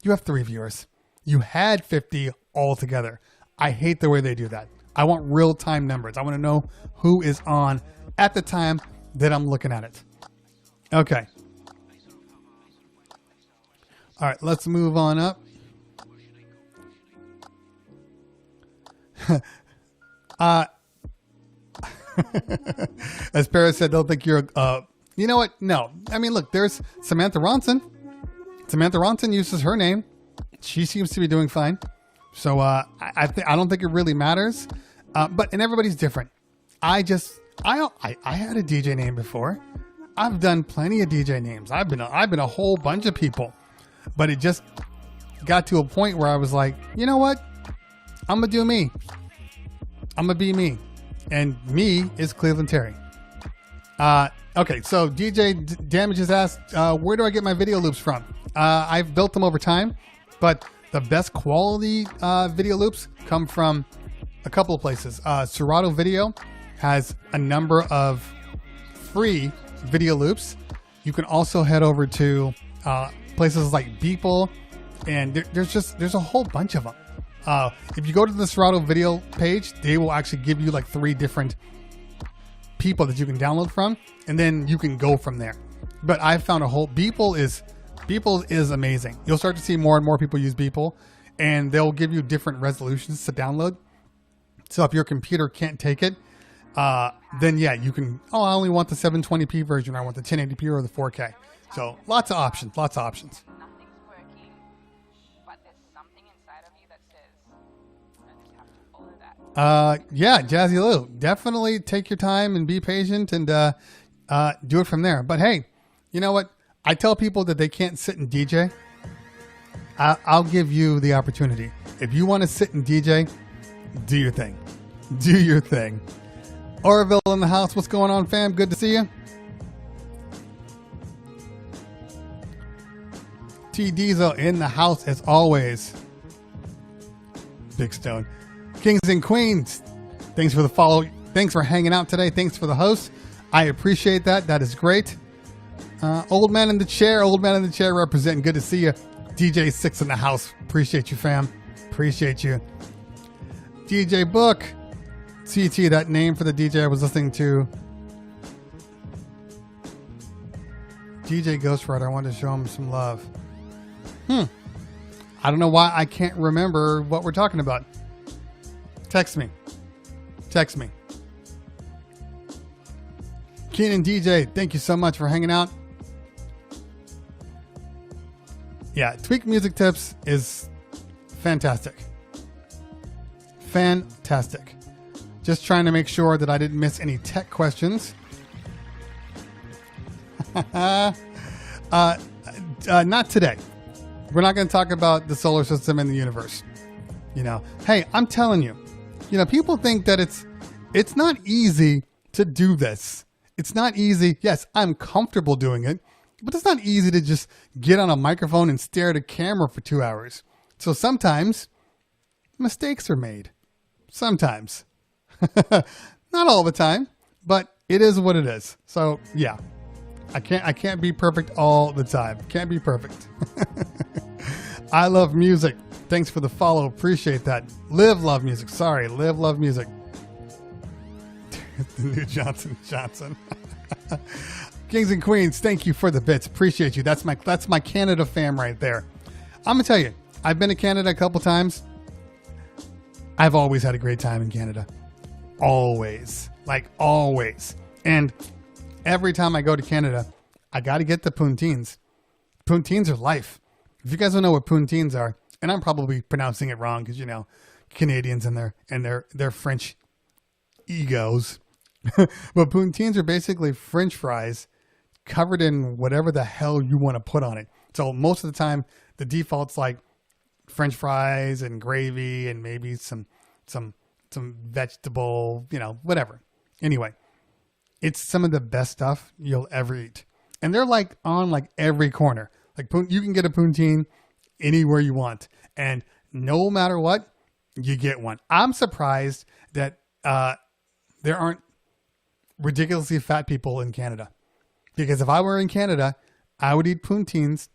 You have 3 viewers. You had 50 altogether. I hate the way they do that. I want real-time numbers. I want to know who is on at the time that I'm looking at it. Okay. All right, let's move on up. As Paris said, don't think you're you know what? No. I mean, look, there's Samantha Ronson. Samantha Ronson uses her name. She seems to be doing fine. So I don't think it really matters. And everybody's different. I had a DJ name before. I've done plenty of DJ names. I've been a whole bunch of people. But it just got to a point where I was like, you know what? I'm going to do me. I'm going to be me. And me is Cleveland Terry. Okay, so DJ Damages asked, where do I get my video loops from? I've built them over time, but the best quality video loops come from a couple of places. Serato Video has a number of free video loops. You can also head over to places like Beeple, and there's a whole bunch of them. If you go to the Serato Video page, they will actually give you 3 different people that you can download from, and then you can go from there. But I've found Beeple is amazing. You'll start to see more and more people use Beeple, and they'll give you different resolutions to download. So if your computer can't take it, then yeah, you can, I only want the 720p version, I want the 1080p or the 4K. So lots of options. Nothing's working, but there's something inside of you that says, I just have to follow that. Yeah, Jazzy Lou, definitely take your time and be patient and do it from there. But hey, you know what? I tell people that they can't sit and DJ. I'll give you the opportunity. If you want to sit and DJ, do your thing. Do your thing. Orville in the house. What's going on, fam? Good to see you. T Diesel in the house as always. Big Stone. Kings and Queens, thanks for the follow. Thanks for hanging out today. Thanks for the host. I appreciate that. That is great. Old man in the chair representing. Good to see you. DJ 6 in the house. Appreciate you, fam. Appreciate you. DJ Book. CT, that name for the DJ I was listening to. DJ Ghost Rider. I wanted to show him some love. I don't know why I can't remember what we're talking about. Text me. Keenan DJ, thank you so much for hanging out. Yeah, Tweak Music Tips is fantastic. Fantastic. Just trying to make sure that I didn't miss any tech questions. Not today. We're not going to talk about the solar system and the universe. Hey, I'm telling you, people think that it's not easy to do this. It's not easy. Yes, I'm comfortable doing it, but it's not easy to just get on a microphone and stare at a camera for 2 hours. So sometimes mistakes are made. Sometimes. Not all the time, but it is what it is. So yeah, I can't be perfect all the time. Can't be perfect. I love music. Thanks for the follow. Appreciate that. Live love music. Sorry, live love music. The new Johnson. Kings and Queens, thank you for the bits. Appreciate you. That's my Canada fam right there. I'm gonna tell you, I've been to Canada a couple times. I've always had a great time in Canada. Always. Like always. And every time I go to Canada, I got to get the poutines. Poutines are life. If you guys don't know what poutines are, and I'm probably pronouncing it wrong because, you know, Canadians and their French egos. But poutines are basically French fries covered in whatever the hell you want to put on it. So most of the time, the default's like French fries and gravy and maybe some vegetable, you know, whatever. Anyway, it's some of the best stuff you'll ever eat. And they're like on like every corner. Like you can get a poutine anywhere you want. And no matter what, you get one. I'm surprised that there aren't ridiculously fat people in Canada. Because if I were in Canada, I would eat poutines.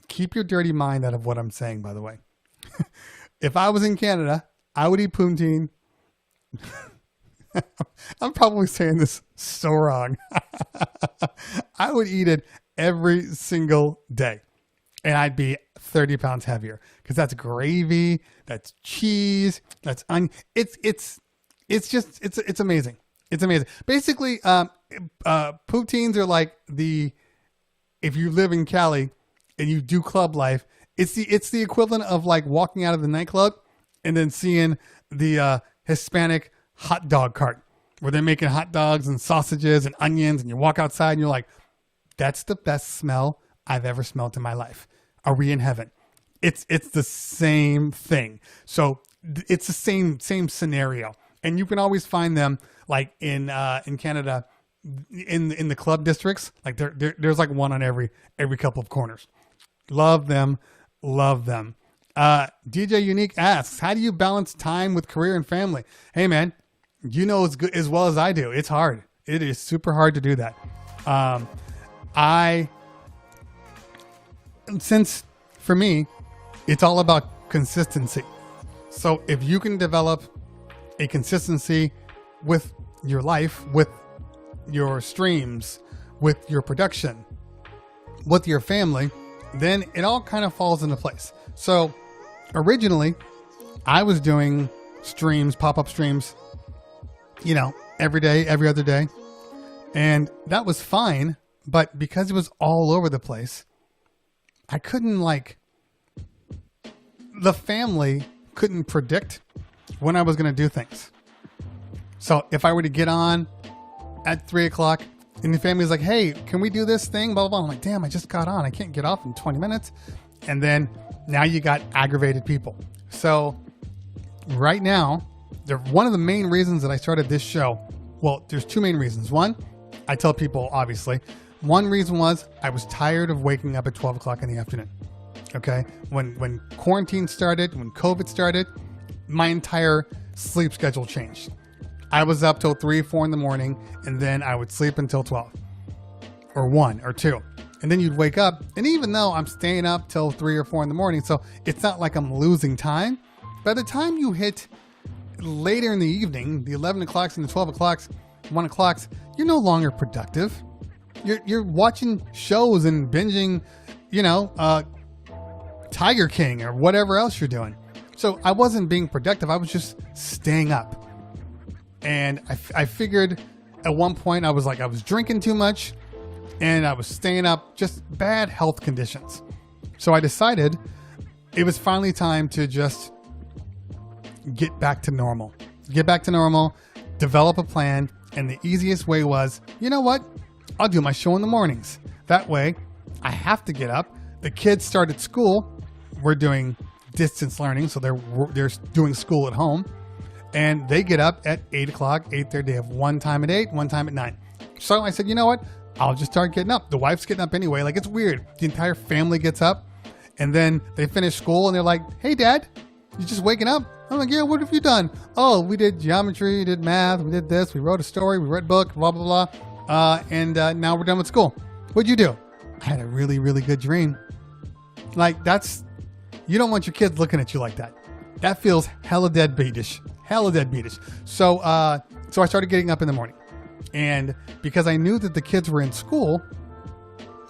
Keep your dirty mind out of what I'm saying, by the way. If I was in Canada, I would eat poutine. I'm probably saying this so wrong. I would eat it every single day. And I'd be 30 pounds heavier. Because that's gravy, that's cheese, that's onion. It's amazing. It's amazing. Basically, poutines are like if you live in Cali and you do club life, it's the equivalent of like walking out of the nightclub and then seeing the Hispanic hot dog cart where they're making hot dogs and sausages and onions, and you walk outside and you're like, that's the best smell I've ever smelled in my life. Are we in heaven? It's the same thing. So it's the same scenario. And you can always find them like in Canada in the club districts. Like there's like one on every couple of corners. Love them. DJ Unique asks, how do you balance time with career and family? Hey man, you know as well as I do. It's hard. It is super hard to do that. Since for me, it's all about consistency. So if you can develop a consistency with your life, with your streams, with your production, with your family, then it all kind of falls into place. So originally I was doing streams, pop-up streams, you know, every day, every other day. And that was fine. But because it was all over the place, I couldn't the family couldn't predict when I was going to do things. So if I were to get on at 3:00 and the family's like, hey, can we do this thing? Blah, blah, blah. I'm like, damn, I just got on. I can't get off in 20 minutes. And then now you got aggravated people. So right now, one of the main reasons that I started this show, well, there's two main reasons. One, I tell people, obviously, one reason was I was tired of waking up at 12 o'clock in the afternoon. Okay. When quarantine started, when COVID started, my entire sleep schedule changed. I was up till 3, 4 in the morning, and then I would sleep until 12 or 1 or 2. And then you'd wake up. And even though I'm staying up till 3 or 4 in the morning, so it's not like I'm losing time. By the time you hit later in the evening, the 11 o'clocks and the 12 o'clocks, 1 o'clocks, you're no longer productive. You're watching shows and binging, you know, Tiger King or whatever else you're doing. So I wasn't being productive. I was just staying up. And I figured at one point I was drinking too much and I was staying up, just bad health conditions. So I decided it was finally time to just get back to normal, develop a plan. And the easiest way was, you know what? I'll do my show in the mornings. That way I have to get up. The kids started school. We're doing distance learning. So they're doing school at home. And they get up at 8 o'clock, 8:30. They have one time at 8, one time at 9. So I said, you know what? I'll just start getting up. The wife's getting up anyway. Like, it's weird. The entire family gets up. And then they finish school and they're like, hey, Dad, you just waking up? I'm like, yeah, what have you done? Oh, we did geometry, we did math, we did this, we wrote a story, we read a book, blah, blah, blah. And now we're done with school. What'd you do? I had a really, really good dream. Like, you don't want your kids looking at you like that. That feels hella deadbeatish. So I started getting up in the morning. And because I knew that the kids were in school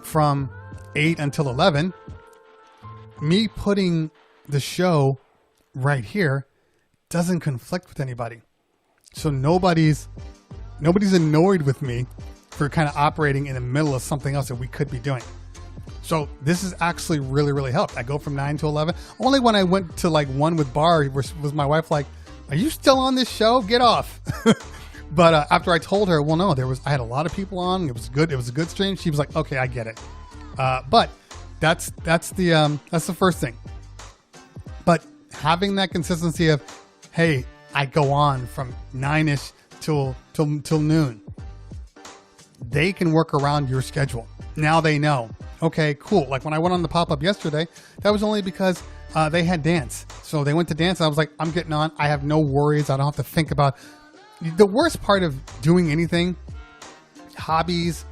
from 8 until 11, me putting the show right here doesn't conflict with anybody. So nobody's annoyed with me for kind of operating in the middle of something else that we could be doing. So this has actually really, really helped. I go from 9 to 11. Only when I went to like 1 with Bar was my wife like, "Are you still on this show? Get off." But after I told her, well, no, I had a lot of people on. It was good. It was a good stream. She was like, "Okay, I get it." But that's the first thing. But having that consistency of, hey, I go on from 9ish till noon. They can work around your schedule. Now they know. Okay, cool. Like when I went on the pop-up yesterday, that was only because they had dance. So they went to dance and I was like, I'm getting on. I have no worries. I don't have to think about. The worst part of doing anything, hobbies,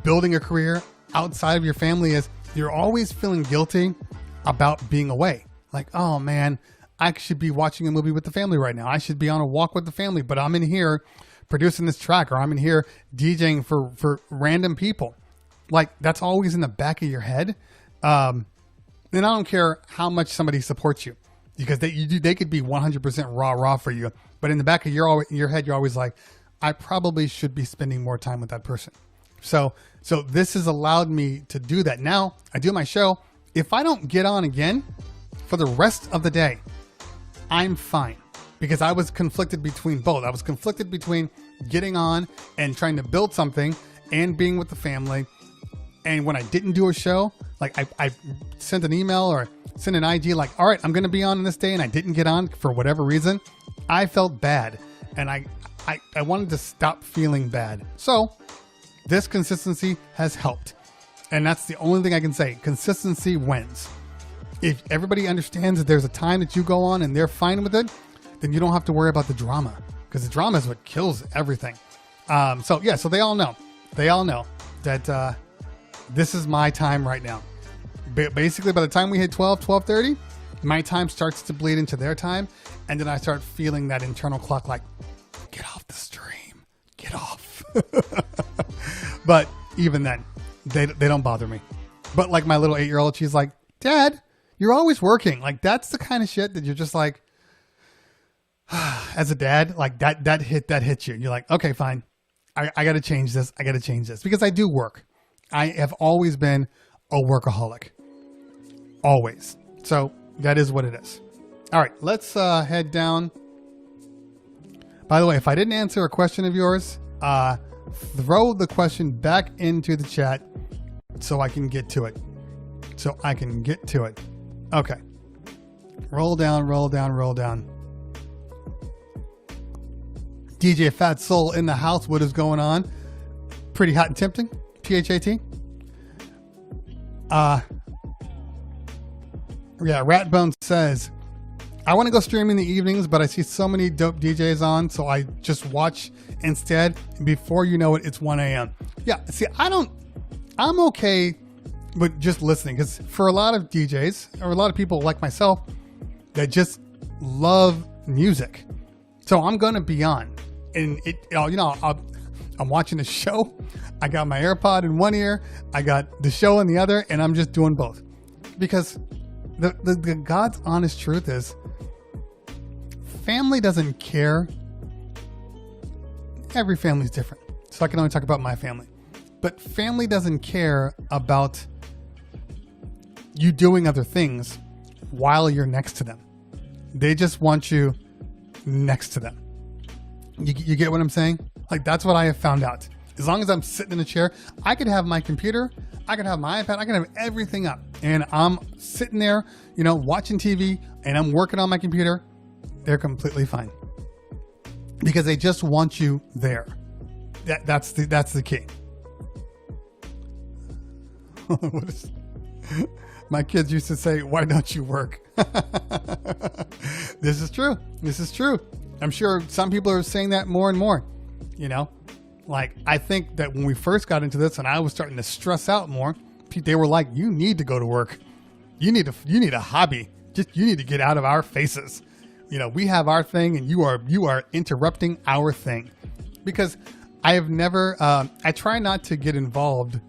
building a career outside of your family is you're always feeling guilty about being away. Like, oh man, I should be watching a movie with the family right now. I should be on a walk with the family, but I'm in here producing this track, or I'm in here DJing for random people. Like that's always in the back of your head. And I don't care how much somebody supports you, because they could be 100% raw for you. But in the back of your head, you're always like, I probably should be spending more time with that person. So this has allowed me to do that. Now I do my show. If I don't get on again for the rest of the day, I'm fine, because I was conflicted between both. I was conflicted between getting on and trying to build something and being with the family. And when I didn't do a show, like I sent an email or sent an IG like, all right, I'm going to be on this day, and I didn't get on for whatever reason, I felt bad. And I wanted to stop feeling bad. So this consistency has helped. And that's the only thing I can say. Consistency wins. If everybody understands that there's a time that you go on and they're fine with it, then you don't have to worry about the drama, because the drama is what kills everything. So they all know. They all know that this is my time right now. Basically, by the time we hit 12:30, my time starts to bleed into their time. And then I start feeling that internal clock like, get off the stream. Get off. But even then, they don't bother me. But like my little 8-year-old, she's like, Dad, you're always working. Like that's the kind of shit that you're just like, as a dad, like that hits you. You're like, okay, fine. I got to change this. I got to change this, because I do work. I have always been a workaholic. Always. So that is what it is. All right, let's head down. By the way, if I didn't answer a question of yours, throw the question back into the chat so I can get to it. Okay. Roll down. DJ Fat Soul in the house. What is going on? Pretty hot and tempting. PHAT. Yeah, Ratbone says, I want to go stream in the evenings, but I see so many dope DJs on, so I just watch instead. And before you know it, it's 1 a.m. Yeah, see, I'm okay with just listening, because for a lot of DJs, or a lot of people like myself, that just love music. So I'm going to be on. And I'm watching the show. I got my AirPod in one ear. I got the show in the other, and I'm just doing both. Because the God's honest truth is, family doesn't care. Every family is different. So I can only talk about my family. But family doesn't care about you doing other things while you're next to them. They just want you next to them. You get what I'm saying? Like, that's what I have found out. As long as I'm sitting in a chair, I could have my computer, I could have my iPad, I could have everything up. And I'm sitting there, watching TV, and I'm working on my computer. They're completely fine. Because they just want you there. That's the key. My kids used to say, why don't you work? This is true. I'm sure some people are saying that more and more, Like, I think that when we first got into this and I was starting to stress out more, they were like, you need to go to work. You need a hobby. You need to get out of our faces. We have our thing, and you are interrupting our thing. Because I have never, I try not to get involved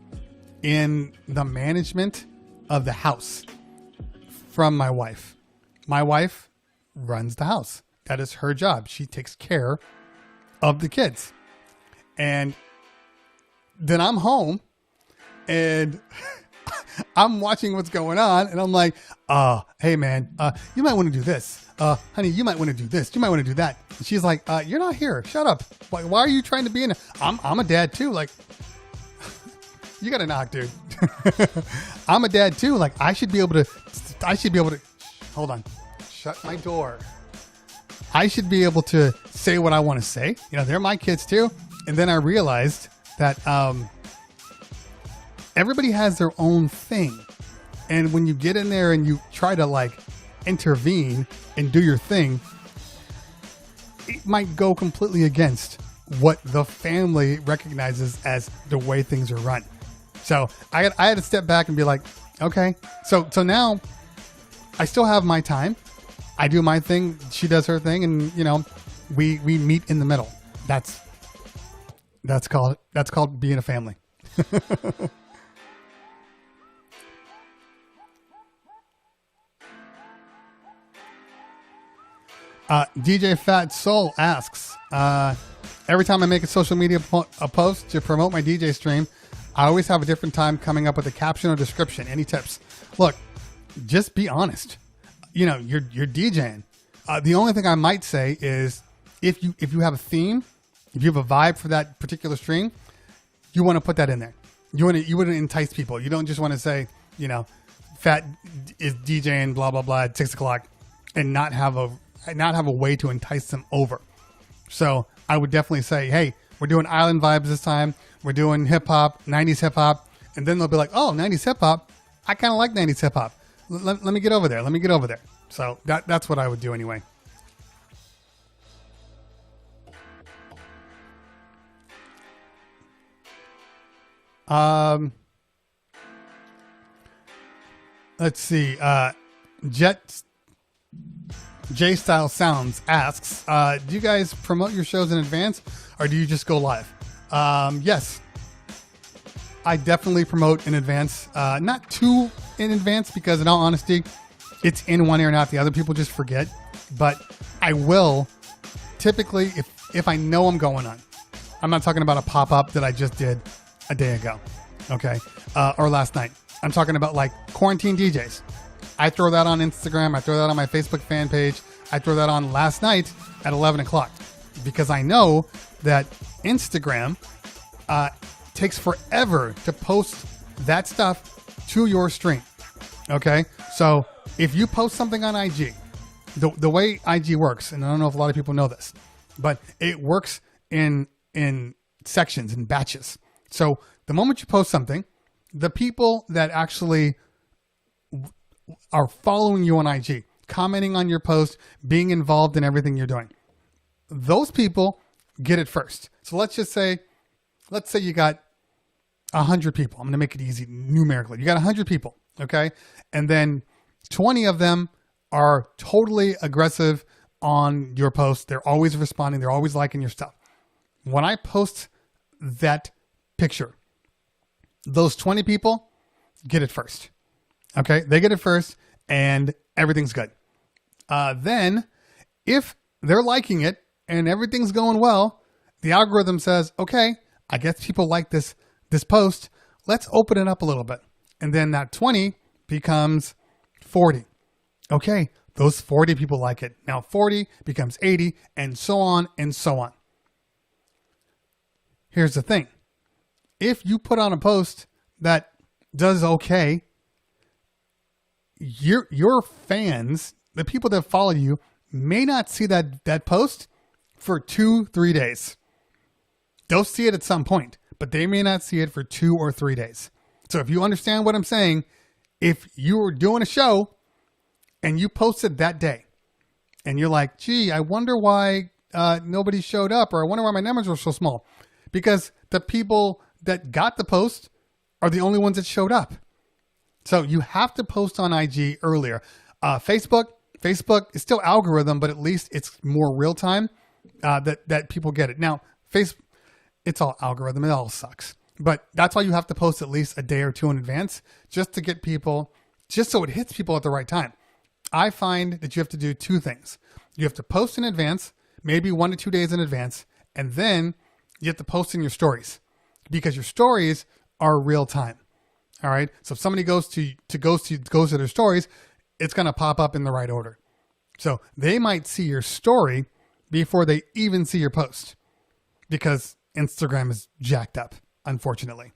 in the management of the house from my wife. My wife runs the house. That is her job. She takes care of the kids. And then I'm home and I'm watching what's going on and I'm like, hey man, you might want to do this. Honey, you might want to do this. You might want to do that. And she's like, you're not here. Shut up. Why are you trying to be in? I'm a dad too. Like, you got to knock, dude. I'm a dad too. Like, I should be able to, hold on. Shut my door. I should be able to say what I want to say. You know, they're my kids too. And then I realized that everybody has their own thing. And when you get in there and you try to like intervene and do your thing, it might go completely against what the family recognizes as the way things are run. So I had to step back and be like, okay, so now I still have my time. I do my thing. She does her thing. And you know, we meet in the middle. That's called being a family. DJ Fat Soul asks, every time I make a social media post to promote my DJ stream, I always have a different time coming up with a caption or description. Any tips? Look, just be honest. You know, you're DJing. The only thing I might say is if you have a theme, if you have a vibe for that particular stream, you want to put that in there. You want to entice people. You don't just want to say, you know, Fat is DJing blah blah blah at 6 o'clock and not have a way to entice them over. So I would definitely say, hey, we're doing island vibes this time. We're doing hip hop, 90s hip hop. And then they'll be like, oh, 90s hip hop. I kind of like 90s hip hop. Let me get over there. Let me get over there. So that's what I would do anyway. Let's see. J Style Sounds asks, do you guys promote your shows in advance or do you just go live? Yes, I definitely promote in advance. Not too in advance because in all honesty, it's in one ear and out the other. People just forget, but I will typically, if I know I'm going on. I'm not talking about a pop-up that I just did a day ago. Okay. Or last night. I'm talking about like Quarantine Djs. I throw that on Instagram. I throw that on my Facebook fan page. I throw that on last night at 11 o'clock because I know that Instagram takes forever to post that stuff to your stream. Okay. So if you post something on IG, the way IG works, and I don't know if a lot of people know this, but it works in sections, in batches. So the moment you post something, the people that actually are following you on IG, commenting on your post, being involved in everything you're doing, those people get it first. So let's say you got 100 people. I'm going to make it easy numerically. You got 100 people, okay? And then 20 of them are totally aggressive on your post. They're always responding. They're always liking your stuff. When I post that picture, those 20 people get it first. Okay, they get it first and everything's good. Then if they're liking it and everything's going well, the algorithm says, okay, I guess people like this post. Let's open it up a little bit. And then that 20 becomes 40. Okay, those 40 people like it. Now 40 becomes 80 and so on and so on. Here's the thing. If you put on a post that does okay, your fans, the people that follow you, may not see that post for 2-3 days. They'll see it at some point, but they may not see it for 2 or 3 days. So if you understand what I'm saying, if you were doing a show and you posted that day and you're like, gee, I wonder why nobody showed up, or I wonder why my numbers were so small, because the people that got the post are the only ones that showed up. So you have to post on IG earlier. Facebook is still algorithm, but at least it's more real time that people get it. Now, it's all algorithm. It all sucks. But that's why you have to post at least a day or two in advance, just to get people, just so it hits people at the right time. I find that you have to do two things. You have to post in advance, maybe 1 to 2 days in advance, and then you have to post in your stories, because your stories are real time. All right. So if somebody goes to their stories, it's going to pop up in the right order. So they might see your story before they even see your post, because Instagram is jacked up, unfortunately.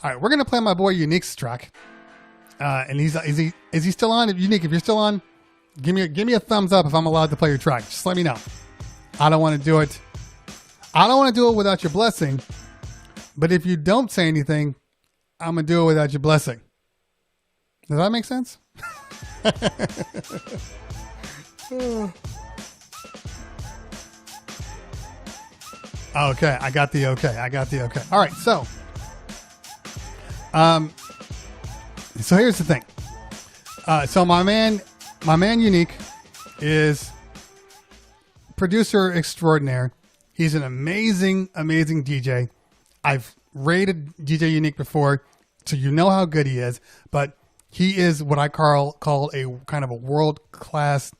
All right, we're gonna play my boy Unique's track, and is he still on? Unique, if you're still on, give me a thumbs up if I'm allowed to play your track. Just let me know. I don't want to do it. I don't want to do it without your blessing. But if you don't say anything, I'm gonna do it without your blessing. Does that make sense? Okay, I got the okay. All right, so here's the thing. So my man Unique is producer extraordinaire. He's an amazing DJ. I've rated DJ Unique before, so you know how good he is, but he is what I call a kind of a world-class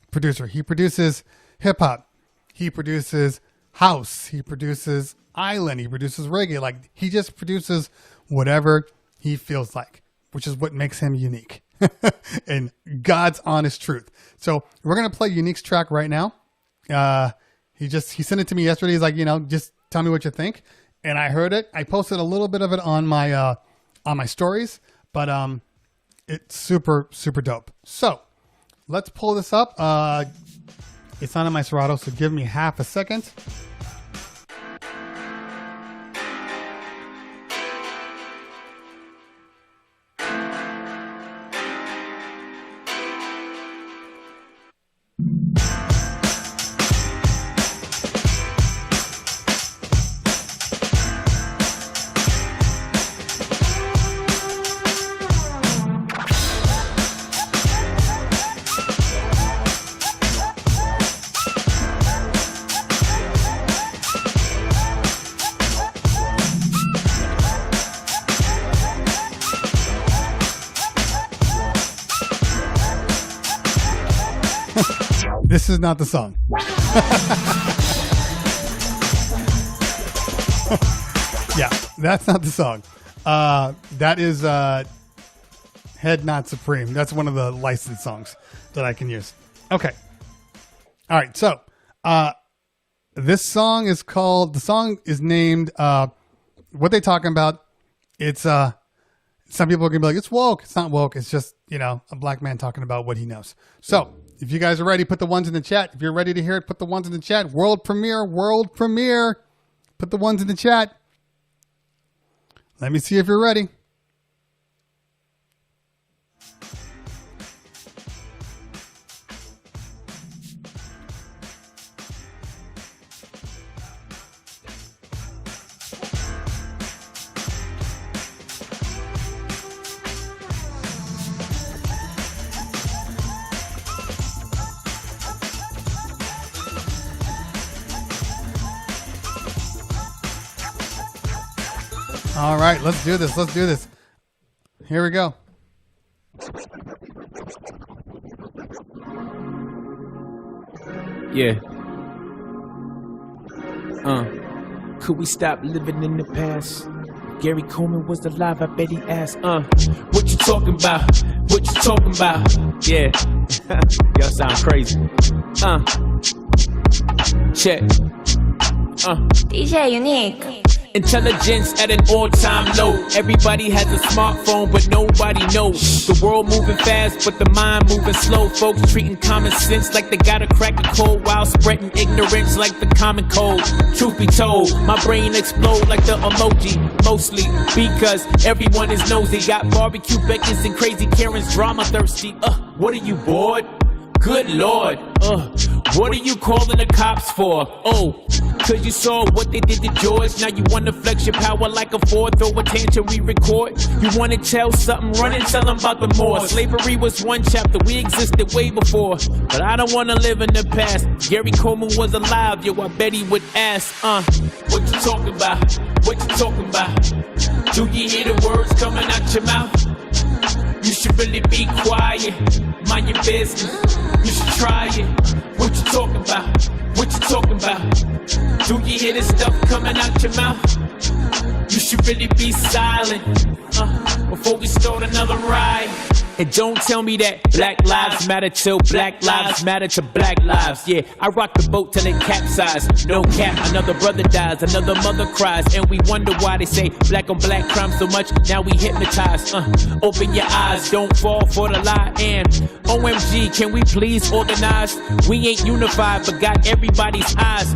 producer. He produces hip-hop. He produces house. He produces island. He produces reggae. Like, he just produces whatever he feels like, which is what makes him unique. And God's honest truth. So we're going to play Unique's track right now. He sent it to me yesterday. He's like, just tell me what you think. And I heard it. I posted a little bit of it on my stories, but it's super, super dope. So let's pull this up. It's not in my Serato, so give me half a second. This is not the song. Yeah, that's not the song. That is Head Not Supreme. That's one of the licensed songs that I can use. Okay. All right. So this song is called, the song is named, what they talking about. It's, some people are going to be like, it's woke. It's not woke. It's just, a black man talking about what he knows. So if you guys are ready, put the ones in the chat. If you're ready to hear it, put the ones in the chat. World premiere. Put the ones in the chat. Let me see if you're ready. All right, let's do this. Here we go. Yeah. Could we stop living in the past? Gary Coleman was alive, I bet he asked, what you talking about? What you talking about? Yeah. Y'all sound crazy. Check. DJ Unique. Intelligence at an all-time low. Everybody has a smartphone, but nobody knows. The world moving fast, but the mind moving slow. Folks treating common sense like they gotta crack the code, while spreading ignorance like the common cold. Truth be told, my brain explode like the emoji. Mostly because everyone is nosy. Got barbecue Beckons and crazy Karens, drama thirsty. What are you, bored? Good Lord, what are you calling the cops for? Oh, cause you saw what they did to George. Now you wanna flex your power like a Ford. Throw a tantrum, we record. You wanna tell something, run and tell them about the more. Slavery was one chapter, we existed way before. But I don't wanna live in the past. Gary Coleman was alive, yo, I bet he would ask, what you talking about? What you talking about? Do you hear the words coming out your mouth? You should really be quiet, mind your business. You should try it. What you talking about? What you talking about? Do you hear this stuff coming out your mouth? You should really be silent before we start another ride. And don't tell me that black lives matter till black lives matter to black lives. Yeah, I rock the boat till it capsize. No cap, another brother dies, another mother cries. And we wonder why they say black on black crime so much. Now we hypnotized. Open your eyes, don't fall for the lie. And OMG, can we please organize? We ain't unified, but got everybody's eyes.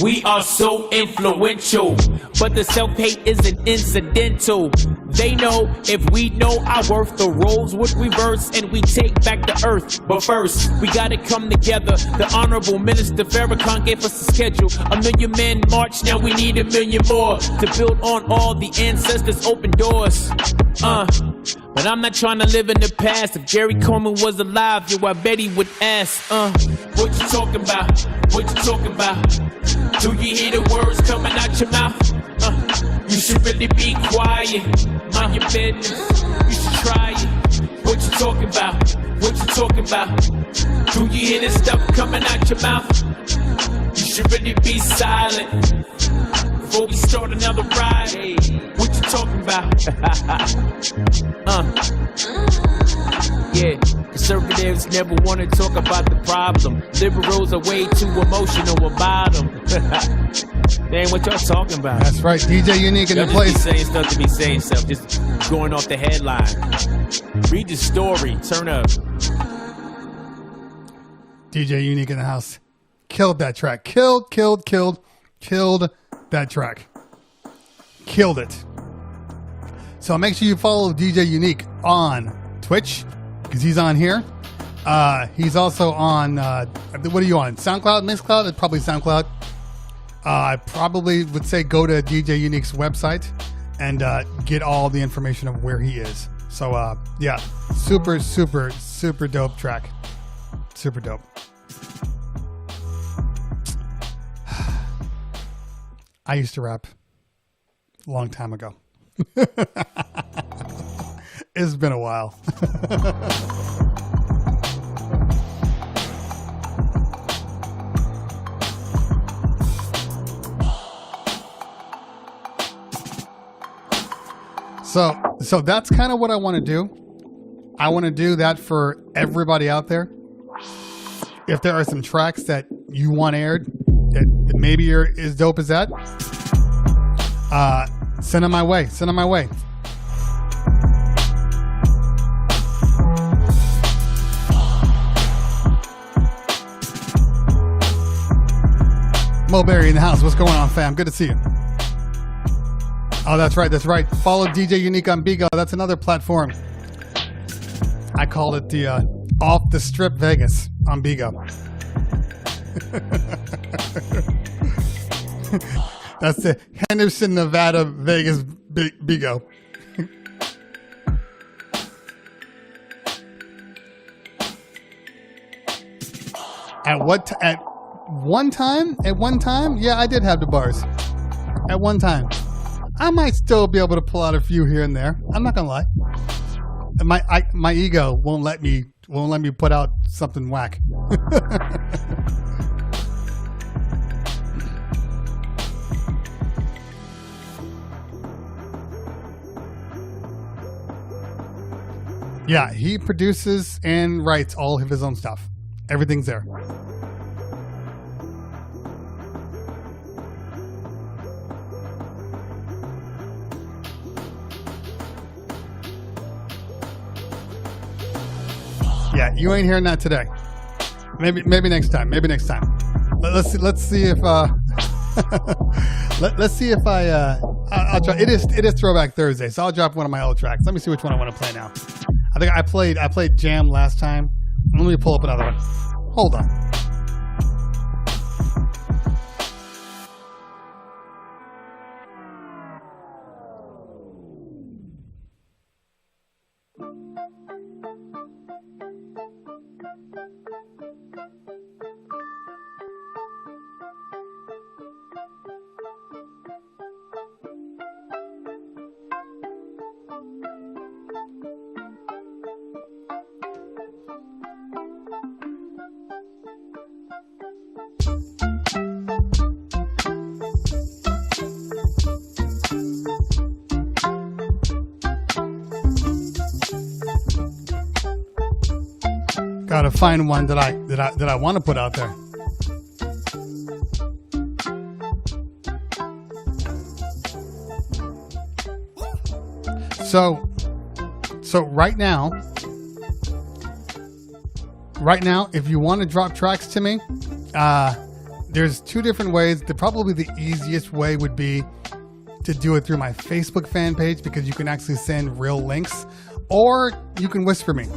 We are so influential, but the self-hate isn't incidental. They know if we know our worth, the roles would reverse and we take back the earth. But first, we gotta come together. The Honorable Minister Farrakhan gave us a schedule. 1 million men march, now we need 1 million more to build on all the ancestors' open doors. But I'm not trying to live in the past. If Gary Coleman was alive, yo, I bet he would ask, what you talking about? What you talking about? Do you hear the words coming out your mouth? You should really be quiet, mind your business. You should try it. What you talking about? What you talking about? Do you hear this stuff coming out your mouth? You should really be silent before we start another ride. What you talking about? Yeah, conservatives never want to talk about the problem. Liberals are way too emotional about them. That ain't what y'all talking about. That's right, DJ Unique in the Y'all place. just be saying stuff to be saying stuff, just going off the headline. Read the story, turn up. DJ Unique in the house. Killed that track. Killed that track. Killed it. So make sure you follow DJ Unique on Twitch, because he's on here. He's also on, what are you on? SoundCloud, Mixcloud? It's probably SoundCloud. I probably would say go to DJ Unique's website and get all the information of where he is. So, yeah, super dope track. Super dope. I used to rap a long time ago. It's been a while. So that's kind of what I want to do. I want to do that for everybody out there. If there are some tracks that you want aired that maybe are as dope as that, send them my way. Send them my way. Mulberry in the house. What's going on, fam? Good to see you. Oh, that's right. That's right. Follow DJ Unique on Bigo. That's another platform. I call it the Off the Strip Vegas on Bigo. That's the Henderson, Nevada, Vegas Bigo. At one time, yeah, I did have the bars. At one time. I might still be able to pull out a few here and there. I'm not gonna lie. My ego won't let me put out something whack. Yeah, he produces and writes all of his own stuff. Everything's there. Yeah, you ain't hearing that today. Maybe next time. Maybe next time. Let's see if let's see if I'll try. It is Throwback Thursday, so I'll drop one of my old tracks. Let me see which one I want to play now. I think I played Jam last time, Let me pull up another one. Hold on. Gotta find one that I want to put out there. So right now, if you want to drop tracks to me, there's two different ways. Probably the easiest way would be to do it through my Facebook fan page, because you can actually send real links, or you can whisper me.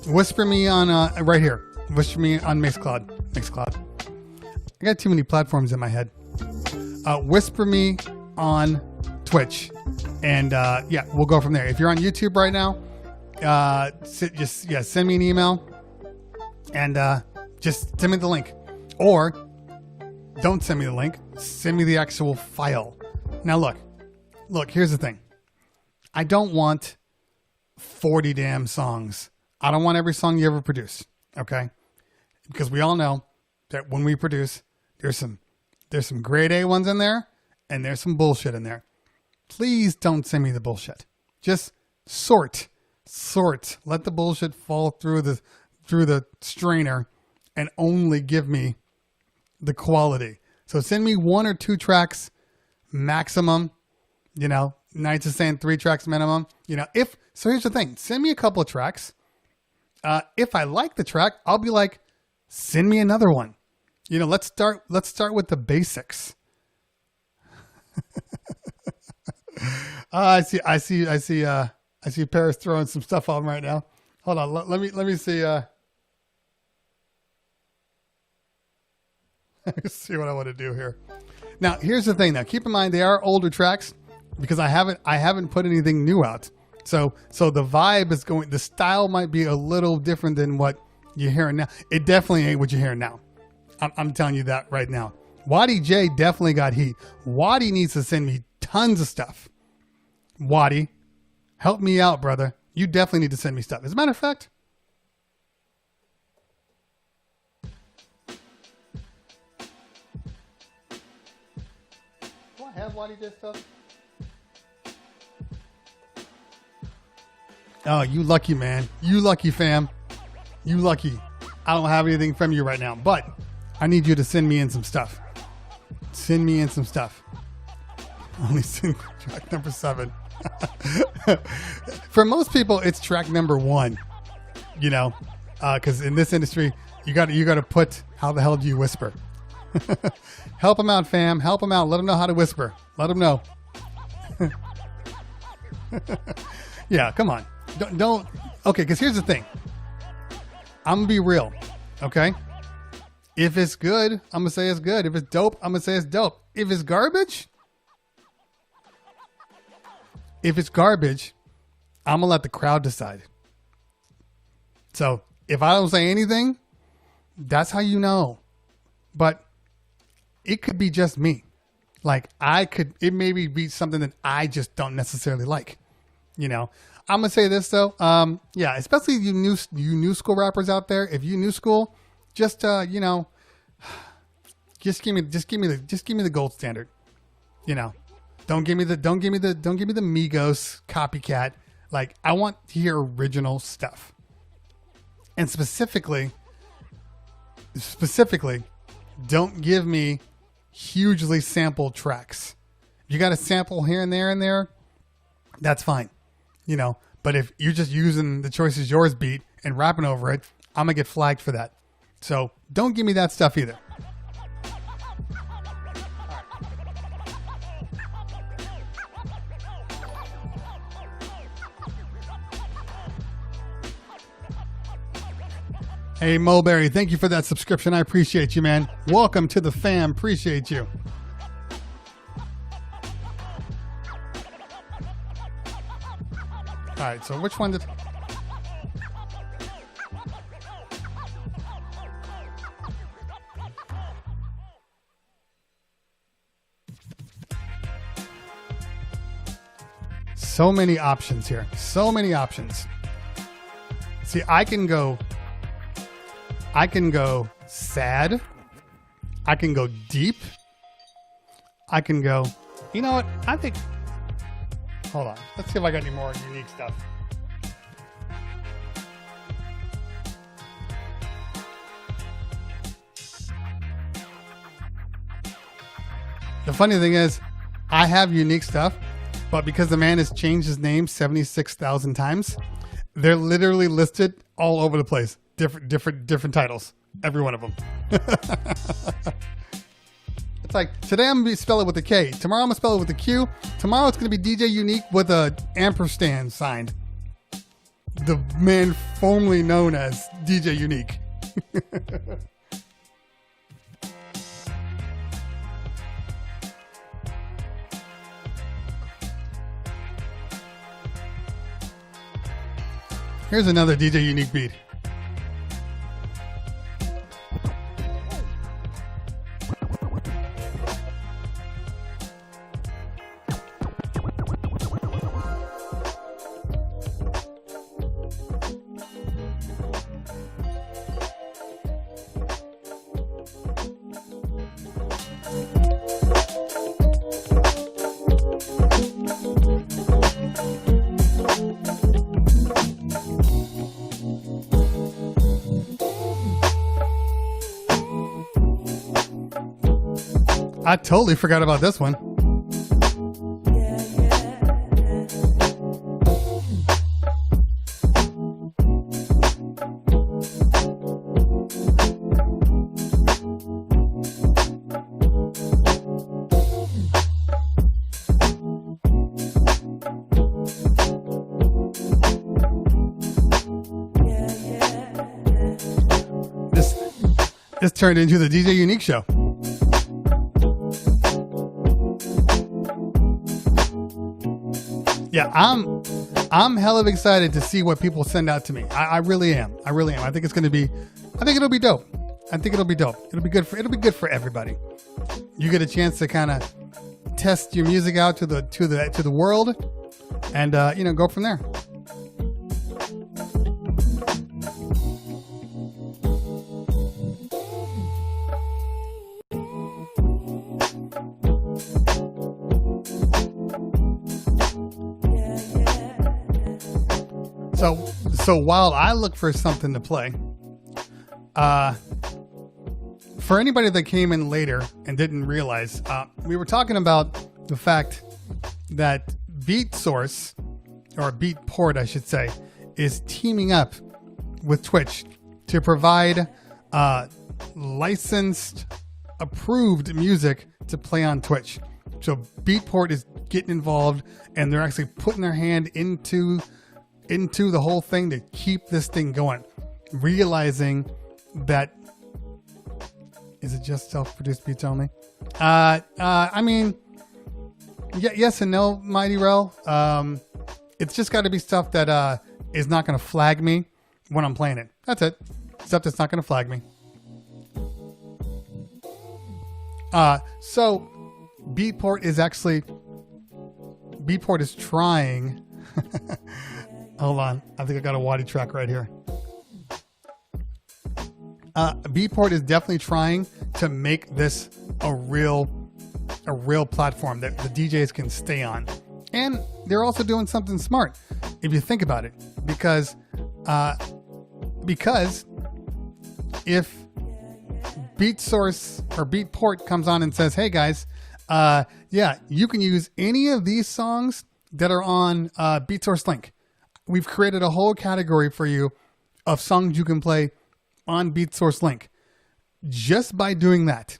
Whisper me on right here. Whisper me on Mixcloud. I got too many platforms in my head. Whisper me on Twitch, and yeah, we'll go from there. If you're on YouTube right now, send me an email, and just send me the link, or don't send me the link. Send me the actual file. Now look. Here's the thing. I don't want 40 damn songs. I don't want every song you ever produce, okay? Because we all know that when we produce, there's some grade A ones in there, and there's some bullshit in there. Please don't send me the bullshit. Just sort. Let the bullshit fall through the strainer, and only give me the quality. So send me 1 or 2 tracks maximum. You know, Nights is saying 3 tracks minimum. You know, so here's the thing. Send me a couple of tracks. If I like the track, I'll be like, send me another one. You know, let's start with the basics. I see Paris throwing some stuff on right now. Hold on, let me see. Let me see what I want to do here. Now, here's the thing. Now, keep in mind they are older tracks, because I haven't put anything new out. So the vibe is going, the style might be a little different than what you're hearing now. It definitely ain't what you're hearing now. I'm telling you that right now. Waddy J definitely got heat. Waddy needs to send me tons of stuff. Waddy, help me out, brother. You definitely need to send me stuff. As a matter of fact, do I have Waddy J stuff? Oh, you lucky, man. You lucky, fam. You lucky. I don't have anything from you right now, but I need you to send me in some stuff. Send me in some stuff. Only send track number 7. For most people, it's track number 1. You know, because in this industry, you got to put, how the hell do you whisper? Help them out, fam. Help them out. Let them know how to whisper. Let them know. Yeah, come on. Don't. Okay, because here's the thing. I'm going to be real. Okay? If it's good, I'm going to say it's good. If it's dope, I'm going to say it's dope. If it's garbage, I'm going to let the crowd decide. So if I don't say anything, that's how you know. But it could be just me. Like it maybe be something that I just don't necessarily like. You know, I'm gonna say this though. Yeah, especially you new school rappers out there. If you new school, just you know, just give me the gold standard. You know, don't give me the Migos copycat. Like, I want to hear original stuff. And specifically, don't give me hugely sampled tracks. You got a sample here and there, that's fine. You know, but if you're just using the Choice Is Yours beat and rapping over it, I'm going to get flagged for that. So don't give me that stuff either. Hey, Mulberry, thank you for that subscription. I appreciate you, man. Welcome to the fam. Appreciate you. All right, so which one did... So many options here. So many options. See, I can go sad. I can go deep. I can go, you know what? I think, hold on. Let's see if I got any more unique stuff. The funny thing is, I have unique stuff, but because the man has changed his name 76,000 times, they're literally listed all over the place. Different titles. Every one of them. It's like, today I'm going to spell it with a K. Tomorrow I'm going to spell it with a Q. Tomorrow it's going to be DJ Unique with a ampersand signed. The man formerly known as DJ Unique. Here's another DJ Unique beat. I totally forgot about this one. This turned into the DJ Unique show. Yeah, I'm hella excited to see what people send out to me. I really am. I really am. I think it'll be dope. I think it'll be dope. It'll be good for everybody. You get a chance to kind of test your music out to the world, and go from there. So while I look for something to play, for anybody that came in later and didn't realize, we were talking about the fact that BeatSource, or Beatport, I should say, is teaming up with Twitch to provide licensed, approved music to play on Twitch. So Beatport is getting involved, and they're actually putting their hand into the whole thing to keep this thing going, realizing that, is it just self-produced beats only? I mean, yes and no, Mighty Rel. It's just got to be stuff that is not going to flag me when I'm playing it. That's it. Stuff that's not going to flag me. So Beatport is trying. Hold on. I think I got a Waddy track right here. Beatport is definitely trying to make this a real platform that the DJs can stay on. And they're also doing something smart, if you think about it. Because if BeatSource or Beatport comes on and says, hey guys, you can use any of these songs that are on BeatSource Link. We've created a whole category for you of songs you can play on BeatSource Link. Just by doing that,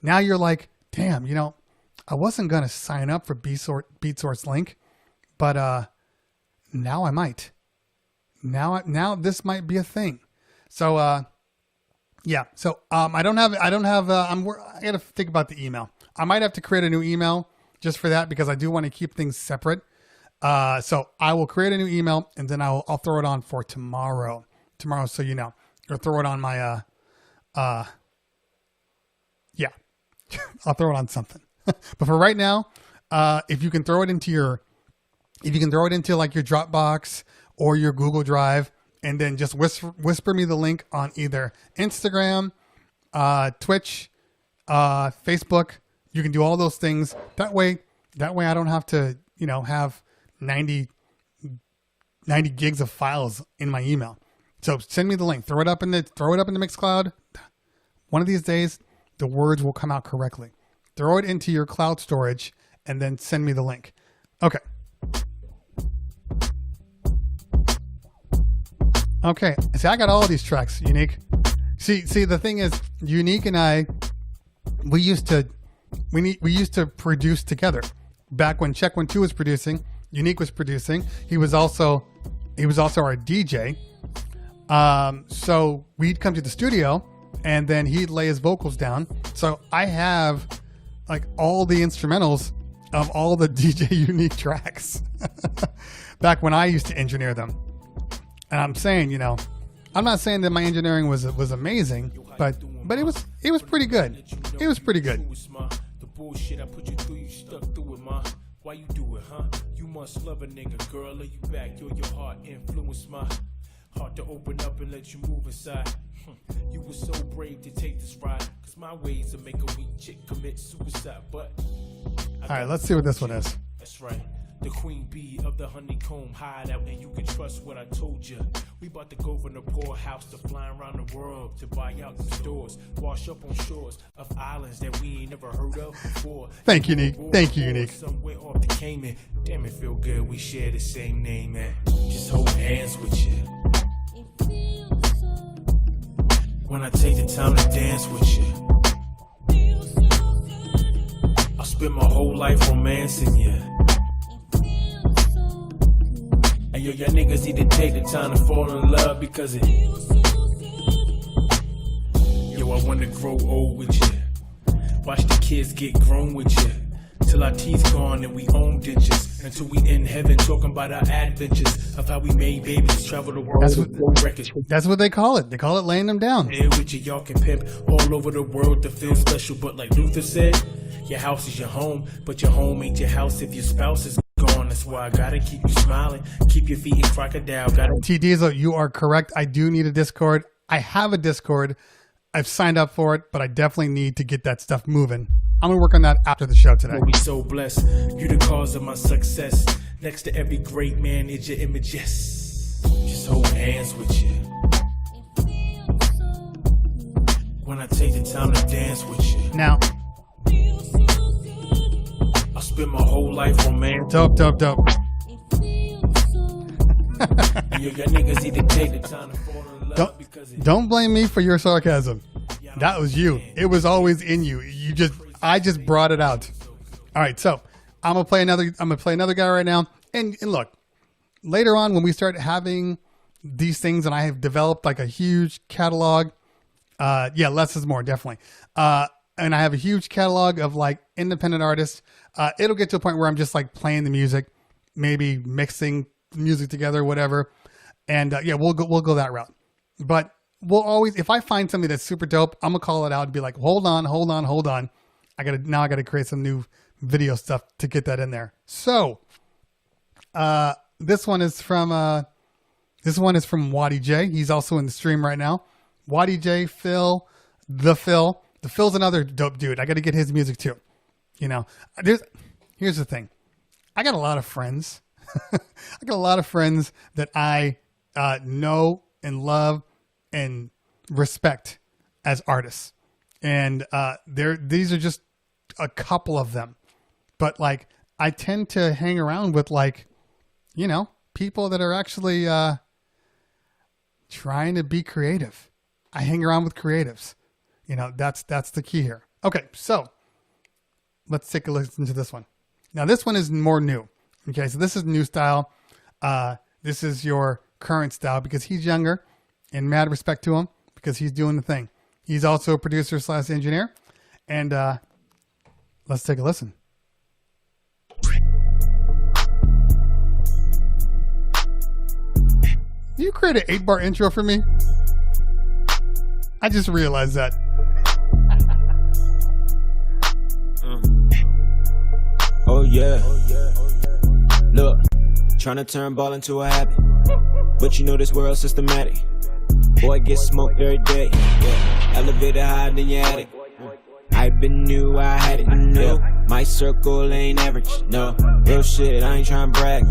now you're like, damn, I wasn't going to sign up for BeatSource Link, but now I might. now this might be a thing. So yeah. So I gotta think about the email. I might have to create a new email just for that because I do want to keep things separate. So I will create a new email and then I'll throw it on for tomorrow. Tomorrow, so you know, or throw it on my yeah, I'll throw it on something. But for right now, if you can throw it into like your Dropbox or your Google Drive, and then just whisper me the link on either Instagram, Twitch, Facebook. You can do all those things. That way I don't have to, you know, have 90 gigs of files in my email. So send me the link. Throw it up in the Mixcloud. One of these days, the words will come out correctly. Throw it into your cloud storage and then send me the link. Okay. Okay. See, I got all of these tracks, Unique. See, the thing is, Unique and I, we used to produce together. Back when Check 1 2 was producing, Unique was producing. He was also our DJ. So we'd come to the studio and then he'd lay his vocals down. So I have like all the instrumentals of all the DJ Unique tracks back when I used to engineer them. And I'm saying, you know, I'm not saying that my engineering was amazing, but it was pretty good. It was pretty good. The bullshit I put you through, you stuck through it, ma. Why you do it, huh? You must love a nigga, girl. Lay you back, your heart influence my heart to open up and let you move inside. You were so brave to take this ride, cause my ways to make a weak chick commit suicide. But all right, let's see what this one is. That's right. The queen bee of the honeycomb hideout, and you can trust what I told you. We about to go from the poorhouse to flying around the world to buy out the stores, wash up on shores of islands that we ain't never heard of before. Thank you, Unique. Thank you, Unique. Somewhere off the Cayman. Damn, it feel good. We share the same name, man. Just hold hands with you. When I take the time to dance with you, I'll spend my whole life romancing you. And yo, y'all niggas need to take the time to fall in love because it. Yo, I wanna grow old with you. Watch the kids get grown with you. Till our teeth gone and we own ditches. Until we in heaven talking about our adventures of how we made babies travel the world. That's what they call it. They call it laying them down. Here with you, y'all can pimp all over the world to feel special. But like Luther said, your house is your home, but your home ain't your house if your spouse is gone. That's why I gotta keep you smiling, keep your feet in crocodile. T Diesel, you are correct. I do need a Discord. I have a Discord. I've signed up for it, but I definitely need to get that stuff moving. I'm gonna work on that after the show today. We so blessed. You the cause of my success. Next to every great man is your image. Yes. Just hold hands with you. When I take the time to dance with you. Now. I spend my whole life on man. Dope. Yo, niggas need to take the time to fall in love because don't blame me for your sarcasm. That was you. It was always in you. I just brought it out. All right, so I'm gonna play another guy right now. And look, later on when we start having these things, and I have developed like a huge catalog. Yeah, less is more, definitely. And I have a huge catalog of like independent artists. It'll get to a point where I'm just like playing the music, maybe mixing music together, whatever. And yeah, we'll go that route. But we'll always, if I find something that's super dope, I'm gonna call it out and be like, hold on. I gotta create some new video stuff to get that in there. So, this one is from Waddy J. He's also in the stream right now. Waddy J, Phil. The Phil's another dope dude. I got to get his music too. You know, here's the thing. I got a lot of friends. I got a lot of friends that I know and love and respect as artists. And these are just a couple of them. But like, I tend to hang around with like, you know, people that are actually trying to be creative. I hang around with creatives. You know, that's the key here. Okay, so let's take a listen to this one. Now, this one is more new. Okay, so this is new style. This is your current style because he's younger, and mad respect to him because he's doing the thing. He's also a producer / engineer. And let's take a listen. You create an 8-bar intro for me? I just realized that. Oh yeah. Look, trying to turn ball into a habit, but you know this world systematic. Boy get smoked every day. Yeah. Elevator higher than your attic. I've been new, I had it new. My circle ain't average, no. Real shit, I ain't trying to brag,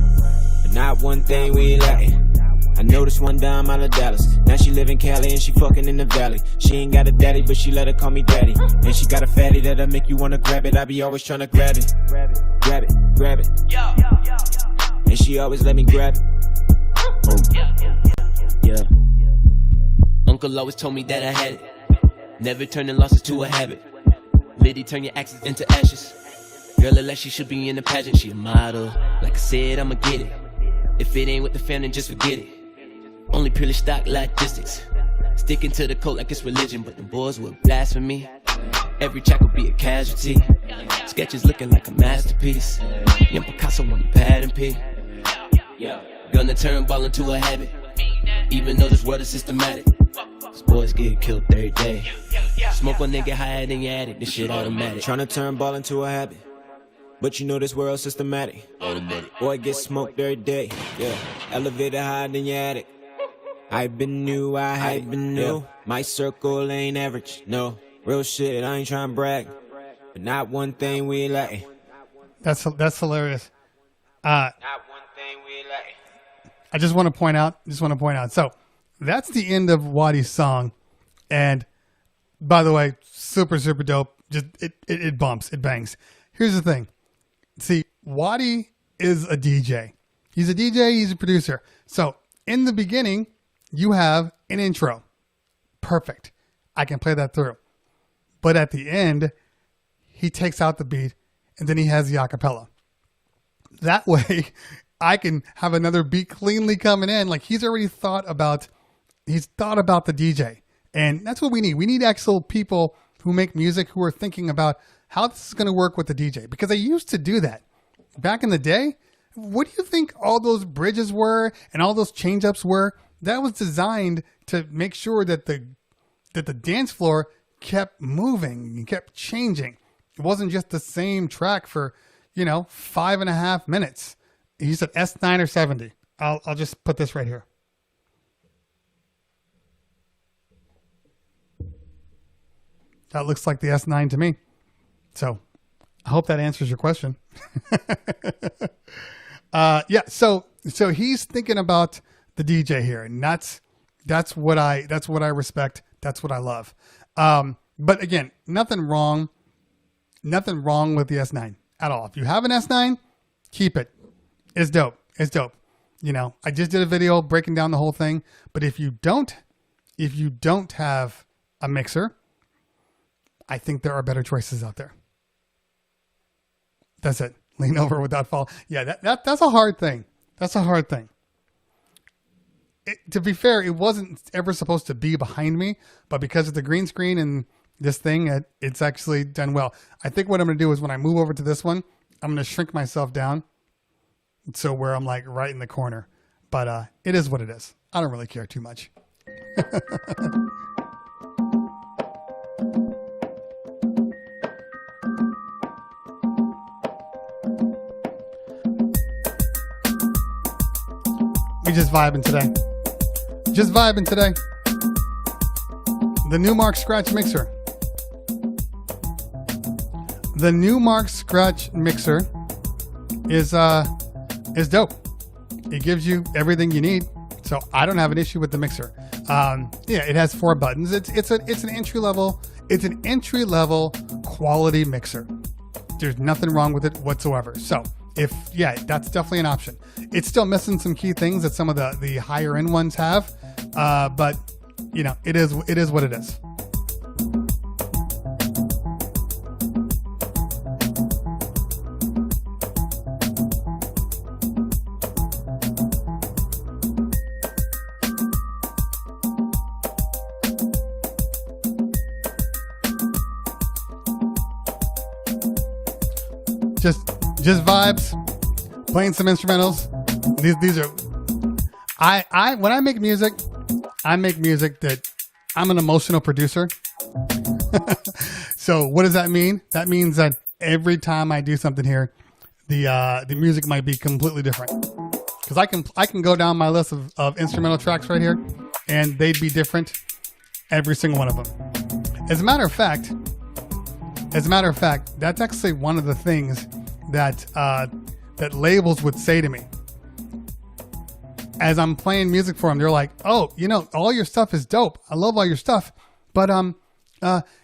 but not one thing we lacking. I noticed one dime out of Dallas. Now she live in Cali and she fucking in the valley. She ain't got a daddy, but she let her call me daddy. And she got a fatty that'll make you wanna grab it. I be always trying to grab it. Grab it, grab it. And she always let me grab it. Oh. Yeah. Uncle always told me that I had it. Never turning losses to a habit. Liddy turn your axes into ashes. Girl look like she should be in the pageant. She a model. Like I said, I'ma get it. If it ain't with the family, just forget it. Only purely stock logistics. Sticking to the code like it's religion, but the boys were blasphemy. Every track will be a casualty. Sketches looking like a masterpiece. Young Picasso on the pad and P. Gonna turn ball into a habit, even though this world is systematic. These boys get killed every day. Smoke one nigga higher than your attic, this shit automatic. Trying to turn ball into a habit, but you know this world systematic. Boy get smoked every day. Yeah, elevator higher than your attic. I've been new, I been new. My circle ain't average, no. Real shit, I ain't trying to brag, but not one thing we lacking. That's hilarious. Not one thing we lacking. I just want to point out. So that's the end of Wadi's song. And by the way, super, super dope. Just it bumps, it bangs. Here's the thing. See, Wadi is a DJ. He's a DJ, he's a producer. So in the beginning, you have an intro. Perfect. I can play that through. But at the end, he takes out the beat and then he has the acapella. That way, I can have another beat cleanly coming in. Like he's thought about the DJ. And that's what we need. We need actual people who make music who are thinking about how this is going to work with the DJ. Because I used to do that. Back in the day, what do you think all those bridges were and all those change-ups were? That was designed to make sure that the dance floor kept moving and kept changing. It wasn't just the same track for, 5.5 minutes. He said S9 or 70. I'll just put this right here. That looks like the S9 to me. So I hope that answers your question. So he's thinking about the DJ here, and that's what I respect. That's what I love. But again, nothing wrong with the S9 at all. If you have an S9, keep it. It's dope. I just did a video breaking down the whole thing. But if you don't have a mixer, I think there are better choices out there. That's it. Lean over without fall. Yeah, that's a hard thing. To be fair, it wasn't ever supposed to be behind me, but because of the green screen and this thing, it's actually done well. I think what I'm going to do is when I move over to this one, I'm going to shrink myself down so where I'm like right in the corner. But it is what it is. I don't really care too much. We just vibing today. The Numark Scratch Mixer. The Numark Scratch Mixer is dope. It gives you everything you need. So I don't have an issue with the mixer. It has 4 buttons. It's an entry level quality mixer. There's nothing wrong with it whatsoever. So that's definitely an option. It's still missing some key things that some of the higher end ones have. But it is what it is. just vibes, playing some instrumentals. These are I when I make music that I'm an emotional producer. So what does that mean? That means that every time I do something here, the music might be completely different. Because I can go down my list of instrumental tracks right here, and they'd be different, every single one of them. As a matter of fact, that's actually one of the things that that labels would say to me. As I'm playing music for them, they're like, "Oh, you know, all your stuff is dope. I love all your stuff, but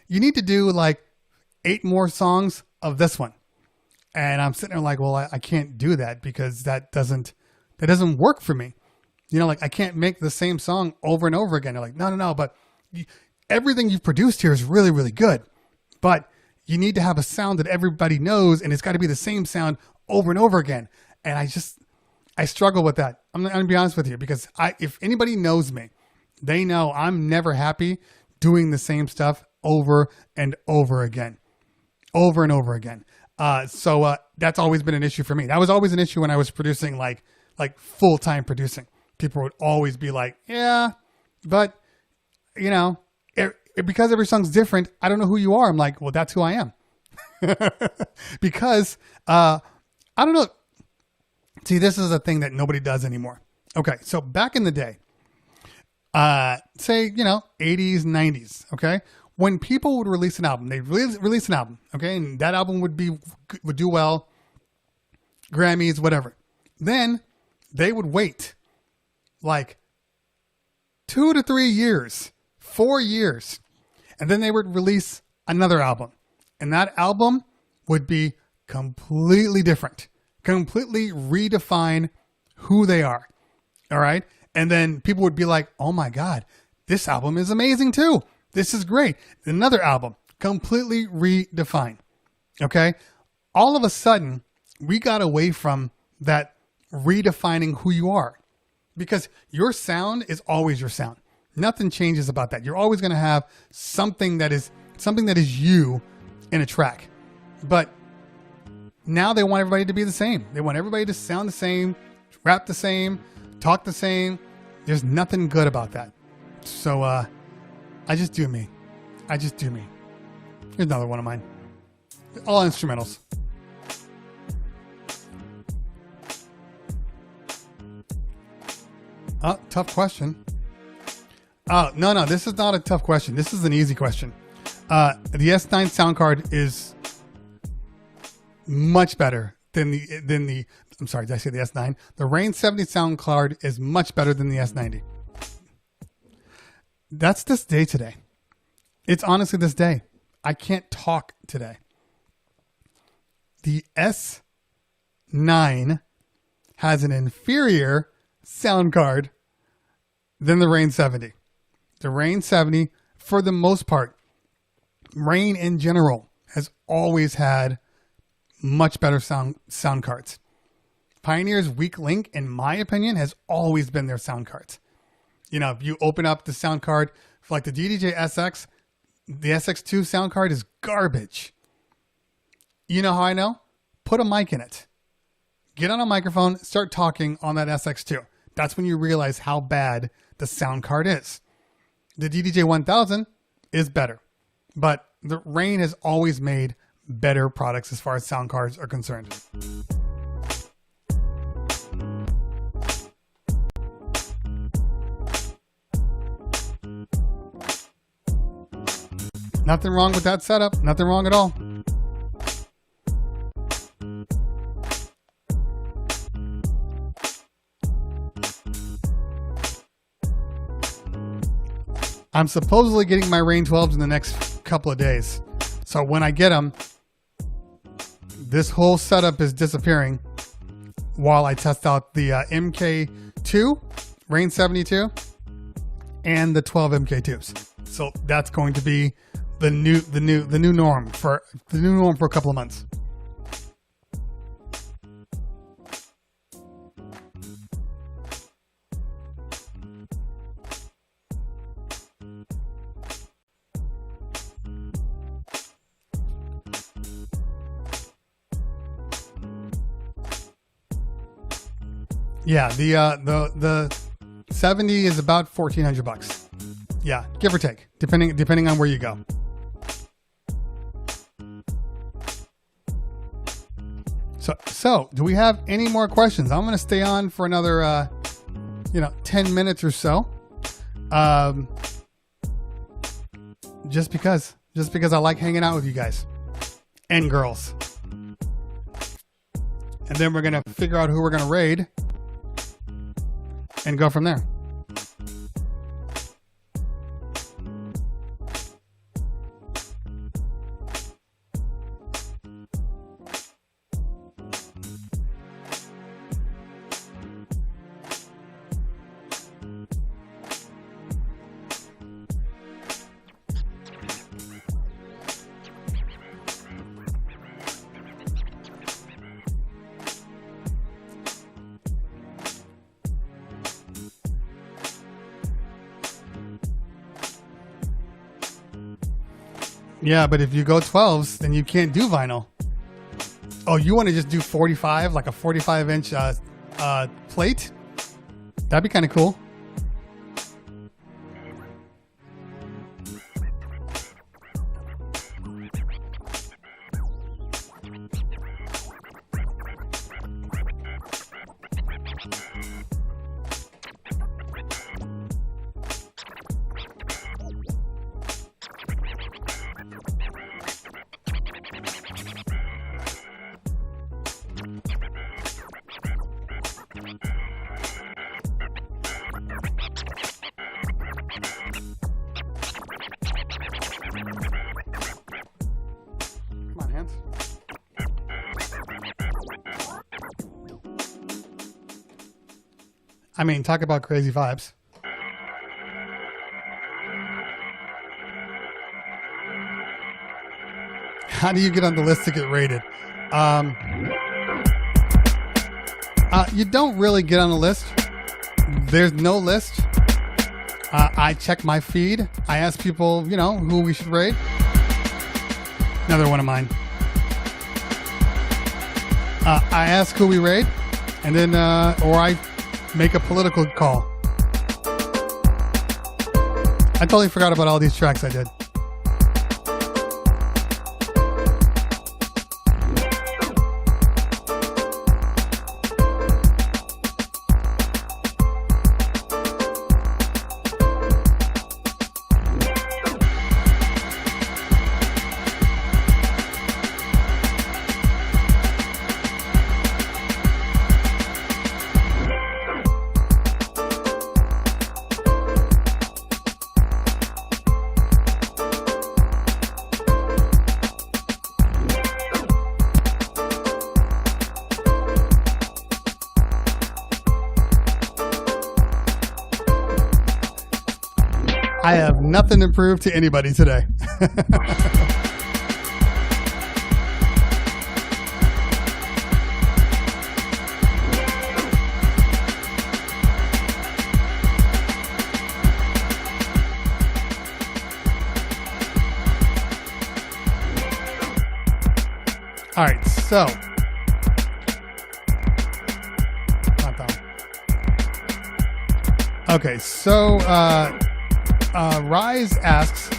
you need to do like 8 more songs of this one." And I'm sitting there like, "Well, I can't do that because that doesn't work for me. You know, like I can't make the same song over and over again." They're like, no, but everything you've produced here is really, really good, but you need to have a sound that everybody knows, and it's got to be the same sound over and over again. And I struggle with that. I'm going to be honest with you, because if anybody knows me, they know I'm never happy doing the same stuff over and over again. So that's always been an issue for me. That was always an issue when I was producing like full-time producing. People would always be like, "Yeah, but you know, because every song's different, I don't know who you are." I'm like, "Well, that's who I am." Because I don't know. See, this is a thing that nobody does anymore. Okay, so back in the day, say, 80s, 90s, okay? When people would release an album, they'd release an album, okay? And that album would do well, Grammys, whatever. Then they would wait like 2 to 3 years, 4 years, and then they would release another album. And that album would be completely different, completely redefine who they are. All right. And then people would be like, "Oh my God, this album is amazing too. This is great." Another album, completely redefine. Okay. All of a sudden, we got away from that redefining who you are, because your sound is always your sound. Nothing changes about that. You're always going to have something that is you in a track. But now they want everybody to be the same. They want everybody to sound the same, rap the same, talk the same. There's nothing good about that. So I just do me. Here's another one of mine. All instrumentals. Oh, tough question. Oh, no, this is not a tough question. This is an easy question. The S9 sound card is much better than the I'm sorry, did I say the S9? The Rane 70 sound card is much better than the S90. That's this day today. It's honestly this day. I can't talk today. The S9 has an inferior sound card than the Rane 70. The Rane 70, for the most part, Rane in general has always had much better sound cards. Pioneer's weak link, in my opinion, has always been their sound cards. If you open up the sound card for like the DDJ SX, the SX2 sound card is garbage. You know how I know? Put a mic in it. Get on a microphone, start talking on that SX2. That's when you realize how bad the sound card is. The DDJ 1000 is better, but the Rane has always made better products as far as sound cards are concerned. Nothing wrong with that setup. Nothing wrong at all. I'm supposedly getting my Rane 12s in the next couple of days. So when I get them, this whole setup is disappearing while I test out the MK2, Rane 72, and the 12 MK2s. So that's going to be the new norm for a couple of months. Yeah, the 70 is about $1,400. Yeah, give or take, depending on where you go. So do we have any more questions? I'm going to stay on for another 10 minutes or so. Just because I like hanging out with you guys and girls. And then we're going to figure out who we're going to raid and go from there. Yeah, but if you go 12s, then you can't do vinyl. Oh, you want to just do 45, like a 45-inch plate? That'd be kind of cool. I mean, talk about crazy vibes. How do you get on the list to get rated? You don't really get on the list. There's no list. I check my feed. I ask people, who we should raid. Another one of mine. I ask who we raid, and then, or I make a political call. I totally forgot about all these tracks I did. I have nothing to prove to anybody today. All right, so okay, so Rise asks,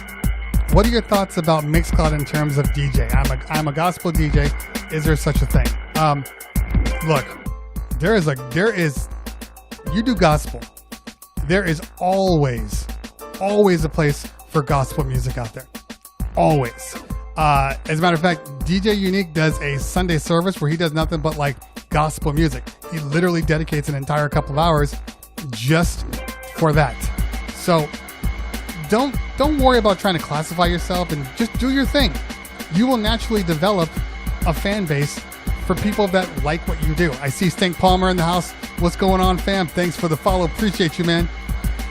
what are your thoughts about Mixcloud in terms of DJ? I'm a gospel DJ. Is there such a thing? Look, you do gospel. There is always a place for gospel music out there. Always. As a matter of fact, DJ Unique does a Sunday service where he does nothing but like gospel music. He literally dedicates an entire couple of hours just for that. So don't worry about trying to classify yourself and just do your thing. You will naturally develop a fan base for people that like what you do. I see Stink Palmer in the house. What's going on, fam? Thanks for the follow. Appreciate you, man.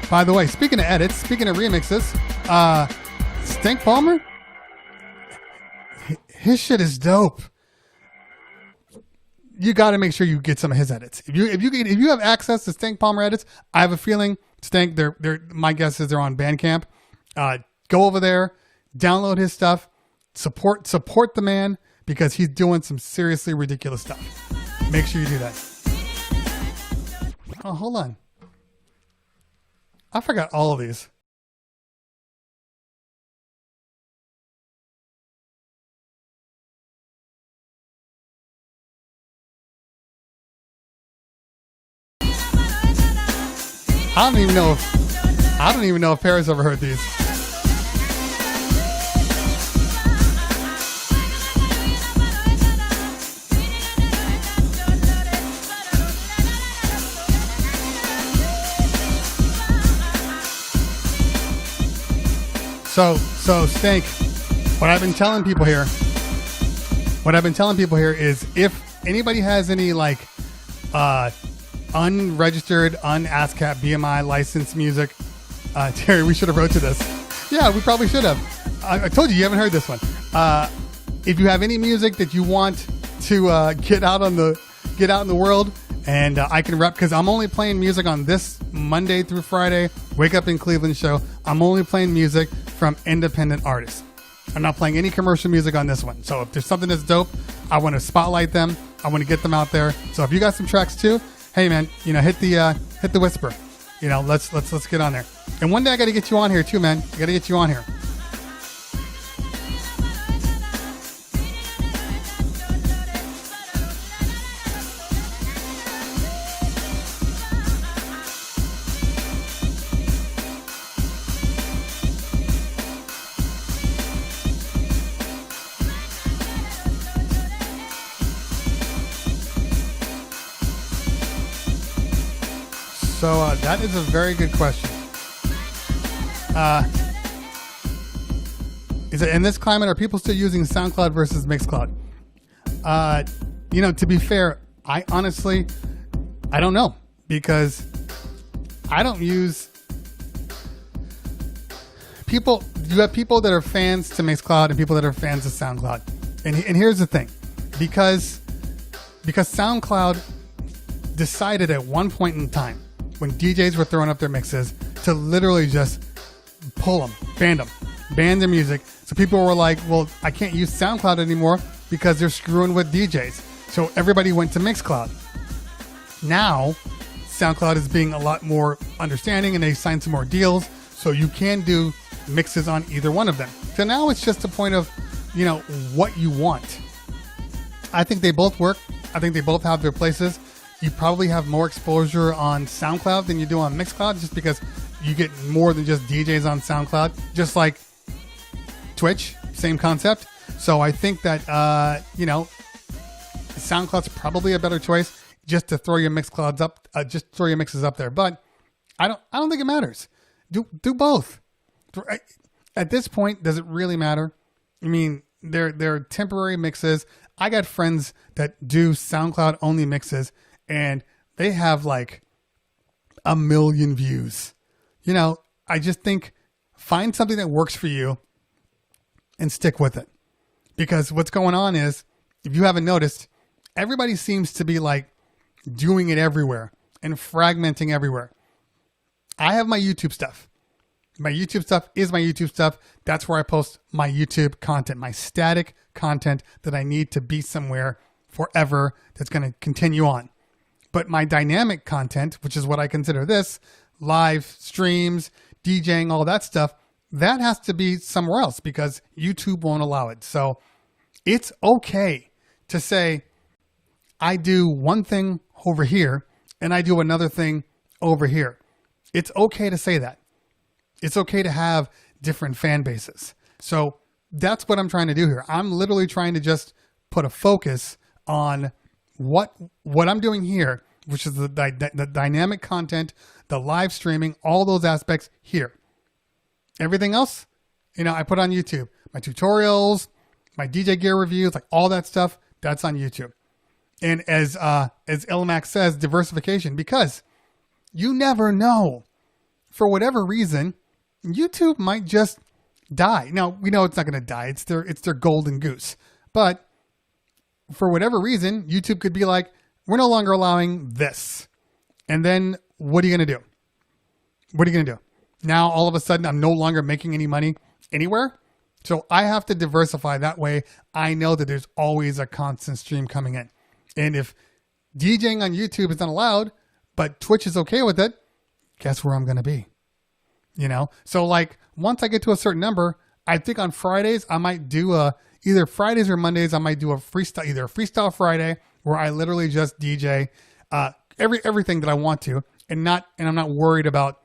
By the way, speaking of edits, speaking of remixes, Stink Palmer, his shit is dope. You got to make sure you get some of his edits. If you have access to Stink Palmer edits, I have a feeling Stank, my guess is they're on Bandcamp. Go over there, download his stuff, support the man because he's doing some seriously ridiculous stuff. Make sure you do that. Oh, hold on. I forgot all of these. I don't even know if Paris ever heard these. So Stank, what I've been telling people here is if anybody has any like unregistered, un-ASCAP BMI licensed music, Terry, we should have wrote to this. Yeah, we probably should have. I told you haven't heard this one. If you have any music that you want to get out in the world, and I can rep, because I'm only playing music on this Monday through Friday Wake Up in Cleveland show. I'm only playing music from independent artists. I'm not playing any commercial music on this one. So if there's something that's dope, I want to spotlight them. I want to get them out there. So if you got some tracks too, hey man, hit the whisper. Let's get on there. And one day I got to get you on here too, man. I got to get you on here. So that is a very good question. Is it in this climate, are people still using SoundCloud versus Mixcloud? To be fair, I honestly don't know, because I don't use people. You have people that are fans to Mixcloud and people that are fans of SoundCloud. And here's the thing, because SoundCloud decided at one point in time, when DJs were throwing up their mixes, to literally just pull them, ban their music. So people were like, well, I can't use SoundCloud anymore because they're screwing with DJs. So everybody went to Mixcloud. Now, SoundCloud is being a lot more understanding, and they signed some more deals. So you can do mixes on either one of them. So now it's just a point of, what you want. I think they both work. I think they both have their places. You probably have more exposure on SoundCloud than you do on Mixcloud, just because you get more than just DJs on SoundCloud, just like Twitch, same concept. So I think that, SoundCloud's probably a better choice just to throw your Mixclouds up, just throw your mixes up there. But I don't think it matters. Do both. At this point, does it really matter? I mean, they're temporary mixes. I got friends that do SoundCloud only mixes, and they have like 1 million views. I just think find something that works for you and stick with it. Because what's going on is, if you haven't noticed, everybody seems to be like doing it everywhere and fragmenting everywhere. I have my YouTube stuff. My YouTube stuff is my YouTube stuff. That's where I post my YouTube content, my static content that I need to be somewhere forever, that's going to continue on. But my dynamic content, which is what I consider this, live streams, DJing, all that stuff, that has to be somewhere else because YouTube won't allow it. So it's okay to say, I do one thing over here and I do another thing over here. It's okay to say that. It's okay to have different fan bases. So that's what I'm trying to do here. I'm literally trying to just put a focus on what I'm doing here, which is the dynamic content, the live streaming, all those aspects here. Everything else, I put on YouTube. My tutorials, my DJ gear reviews, like all that stuff, that's on YouTube. And as Ilmax says, diversification, because you never know. For whatever reason, YouTube might just die. Now, we know it's not going to die. It's their golden goose. But for whatever reason, YouTube could be like, we're no longer allowing this. And then what are you going to do? What are you going to do? Now, all of a sudden, I'm no longer making any money anywhere. So I have to diversify. That way, I know that there's always a constant stream coming in. And if DJing on YouTube is not allowed, but Twitch is okay with it, guess where I'm going to be? You know? So like once I get to a certain number, I think on Fridays, I might do either Fridays or Mondays, I might do either a freestyle Friday where I literally just DJ everything that I want to, and I'm not worried about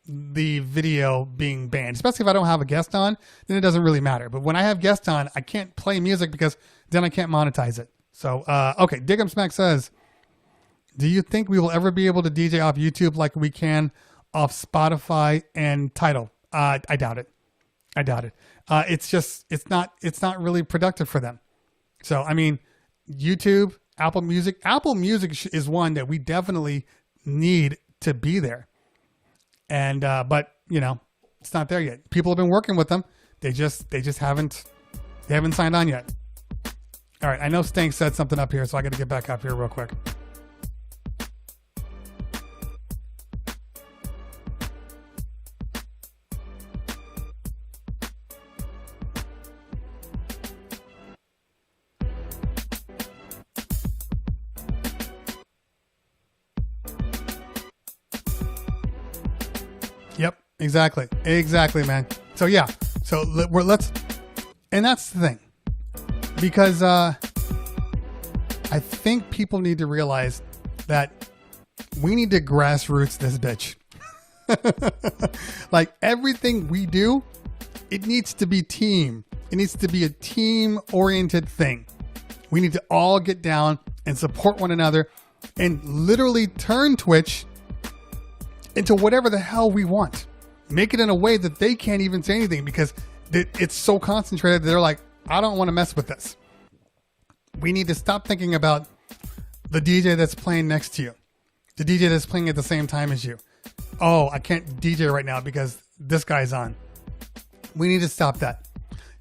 the video being banned, especially if I don't have a guest on, then it doesn't really matter. But when I have guests on, I can't play music because then I can't monetize it. So, okay. Dig'em Smack says, do you think we will ever be able to DJ off YouTube like we can off Spotify and Tidal? I doubt it. It's not really productive for them. So, I mean, YouTube, Apple Music is one that we definitely need to be there. And, but you know, it's not there yet. People have been working with them. They just haven't signed on yet. All right. I know Stank said something up here, so I got to get back up here real quick. Yep, exactly, man. So yeah, so and that's the thing, because I think people need to realize that we need to grassroots this bitch. Like everything we do, it needs to be team. It needs to be a team-oriented thing. We need to all get down and support one another and literally turn Twitch into whatever the hell we want. Make it in a way that they can't even say anything because it's so concentrated that they're like, I don't want to mess with this. We need to stop thinking about the DJ that's playing next to you, the DJ that's playing at the same time as you. Oh, I can't DJ right now because this guy's on. We need to stop that.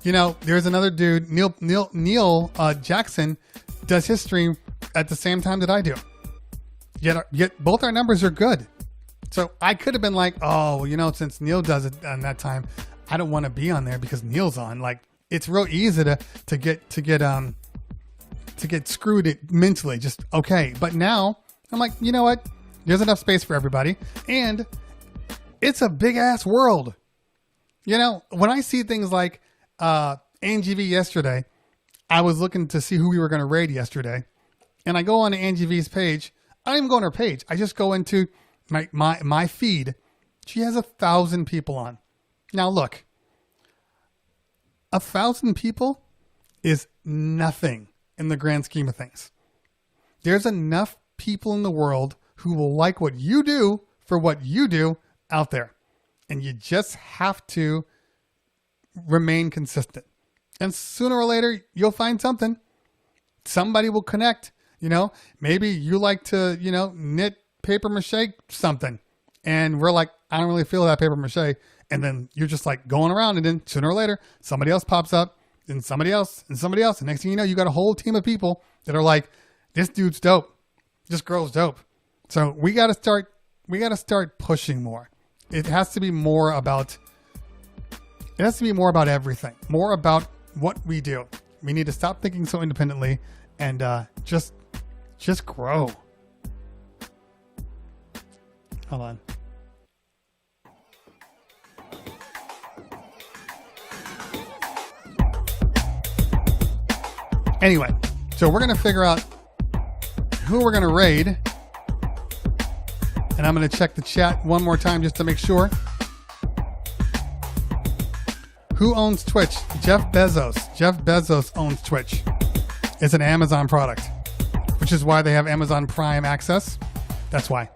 You know, there's another dude, Neil Jackson, does his stream at the same time that I do. Yet both our numbers are good. So I could have been like, oh, you know, since Neil does it on that time, I don't want to be on there because Neil's on. Like, it's real easy to get screwed mentally. Just okay. But now I'm like, you know what? There's enough space for everybody, and it's a big ass world. You know, when I see things like ANGV yesterday, I was looking to see who we were going to raid yesterday, and I go on to ANGV's page. I don't even go on her page. I just go into my feed. She has 1,000 people on. Now look, 1,000 people is nothing in the grand scheme of things. There's enough people in the world who will like what you do for what you do out there. And you just have to remain consistent. And sooner or later, you'll find something. Somebody will connect. You know, maybe you like to, you know, knit paper mache something, and we're like, I don't really feel that paper mache, and then you're just like going around, and then sooner or later somebody else pops up, and somebody else, and next thing you know, you got a whole team of people that are like, this dude's dope, this girl's dope. So we got to start pushing more. It has to be more about everything, more about what we do. We need to stop thinking so independently and just grow. Hold on. Anyway, so we're going to figure out who we're going to raid. And I'm going to check the chat one more time just to make sure. Who owns Twitch? Jeff Bezos. Jeff Bezos owns Twitch. It's an Amazon product, which is why they have Amazon Prime access. That's why.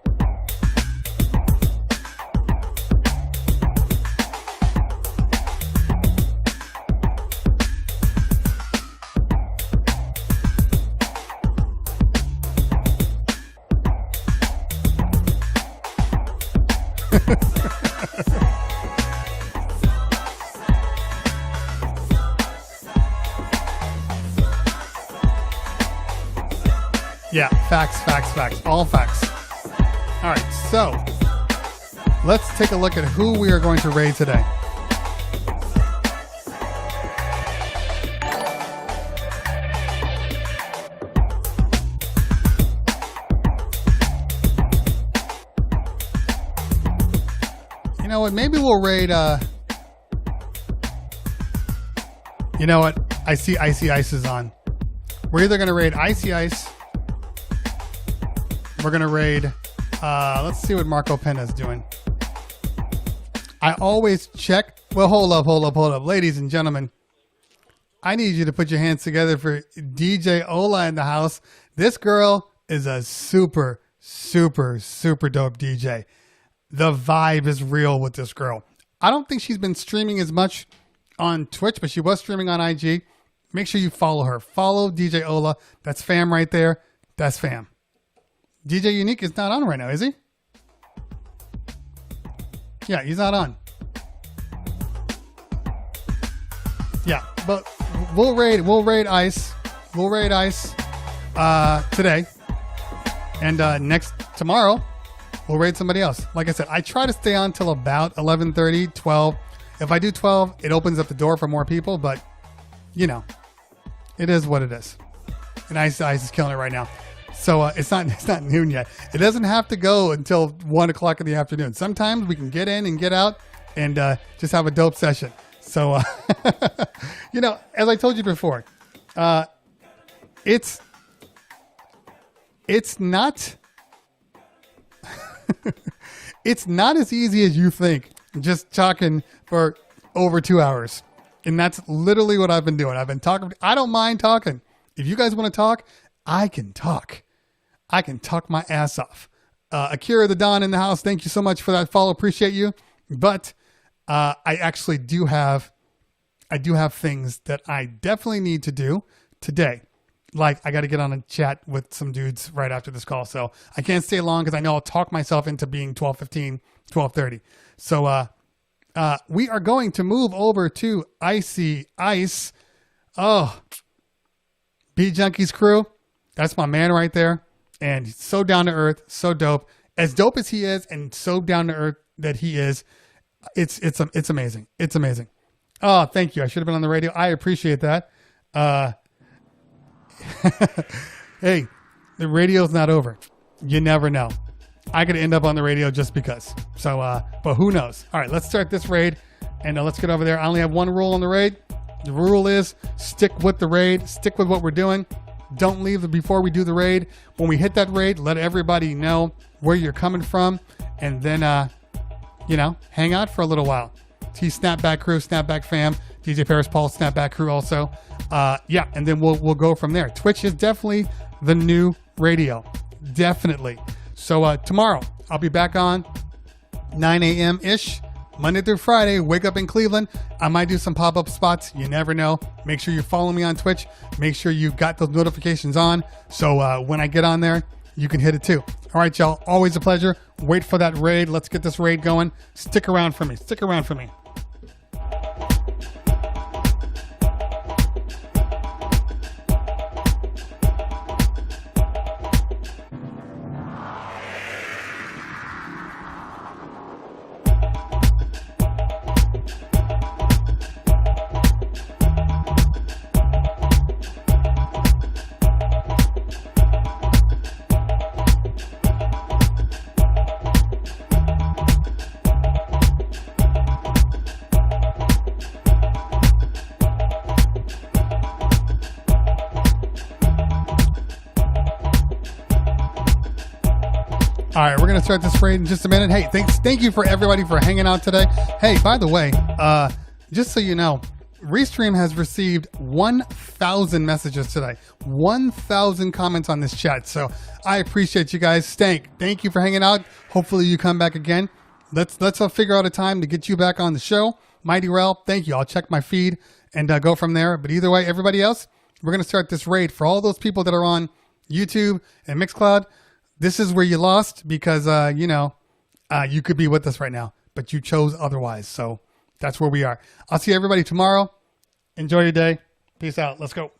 Yeah, facts. All facts. All right, so let's take a look at who we are going to raid today. know what? Maybe we'll raid. You know what? I see Icy Ice is on. We're either gonna raid Icy Ice. We're gonna raid. Let's see what Marco Pena's doing. I always check. Well, hold up, ladies and gentlemen. I need you to put your hands together for DJ Ola in the house. This girl is a super, super, super dope DJ. The vibe is real with this girl. I don't think she's been streaming as much on Twitch, but she was streaming on IG. Make sure you follow her. Follow DJ Ola. That's fam right there. That's fam. DJ Unique is not on right now, is he? Yeah, he's not on. Yeah, but we'll raid Ice. We'll raid Ice today. And tomorrow, we'll raid somebody else. Like I said, I try to stay on till about 11:30, 12. If I do 12, it opens up the door for more people, but you know, it is what it is. And Ice is killing it right now. So it's not noon yet. It doesn't have to go until 1 o'clock in the afternoon. Sometimes we can get in and get out and just have a dope session. So, you know, as I told you before, it's not it's not as easy as you think. Just talking for over 2 hours, and that's literally what I've been doing. I've been talking. I don't mind talking. If you guys want to talk, I can talk. I can talk my ass off. Akira the Don in the house. Thank you so much for that follow. Appreciate you. But I actually do have things that I definitely need to do today. Like I got to get on a chat with some dudes right after this call. So I can't stay long because I know I'll talk myself into being 12:15, 12:30. So we are going to move over to Icy Ice. Oh, B Junkies crew. That's my man right there. And he's so down to earth, so dope. As dope as he is and so down to earth that he is, it's amazing. It's amazing. Oh, thank you. I should have been on the radio. I appreciate that. Hey, the radio's not over. You never know. I could end up on the radio just because. So, but who knows? All right, let's start this raid and let's get over there. I only have one rule on the raid. The rule is stick with the raid. Stick with what we're doing. Don't leave before we do the raid. When we hit that raid, let everybody know where you're coming from, and then, you know, hang out for a little while. T Snapback crew, Snapback fam, DJ Paris Paul, Snapback crew also. Yeah, and then we'll go from there. Twitch is definitely the new radio. Definitely. So tomorrow, I'll be back on 9 a.m.-ish. Monday through Friday, wake up in Cleveland. I might do some pop-up spots. You never know. Make sure you follow me on Twitch. Make sure you got those notifications on. So when I get on there, you can hit it too. All right, y'all. Always a pleasure. Wait for that raid. Let's get this raid going. Stick around for me. Stick around for me. All right, we're going to start this raid in just a minute. Hey, thank you for everybody for hanging out today. Hey, by the way, just so you know, Restream has received 1,000 messages today, 1,000 comments on this chat. So I appreciate you guys. Thank you for hanging out. Hopefully you come back again. Let's figure out a time to get you back on the show. Mighty Rel, thank you. I'll check my feed and go from there. But either way, everybody else, we're going to start this raid for all those people that are on YouTube and Mixcloud. This is where you lost because, you know, you could be with us right now, but you chose otherwise. So that's where we are. I'll see everybody tomorrow. Enjoy your day. Peace out. Let's go.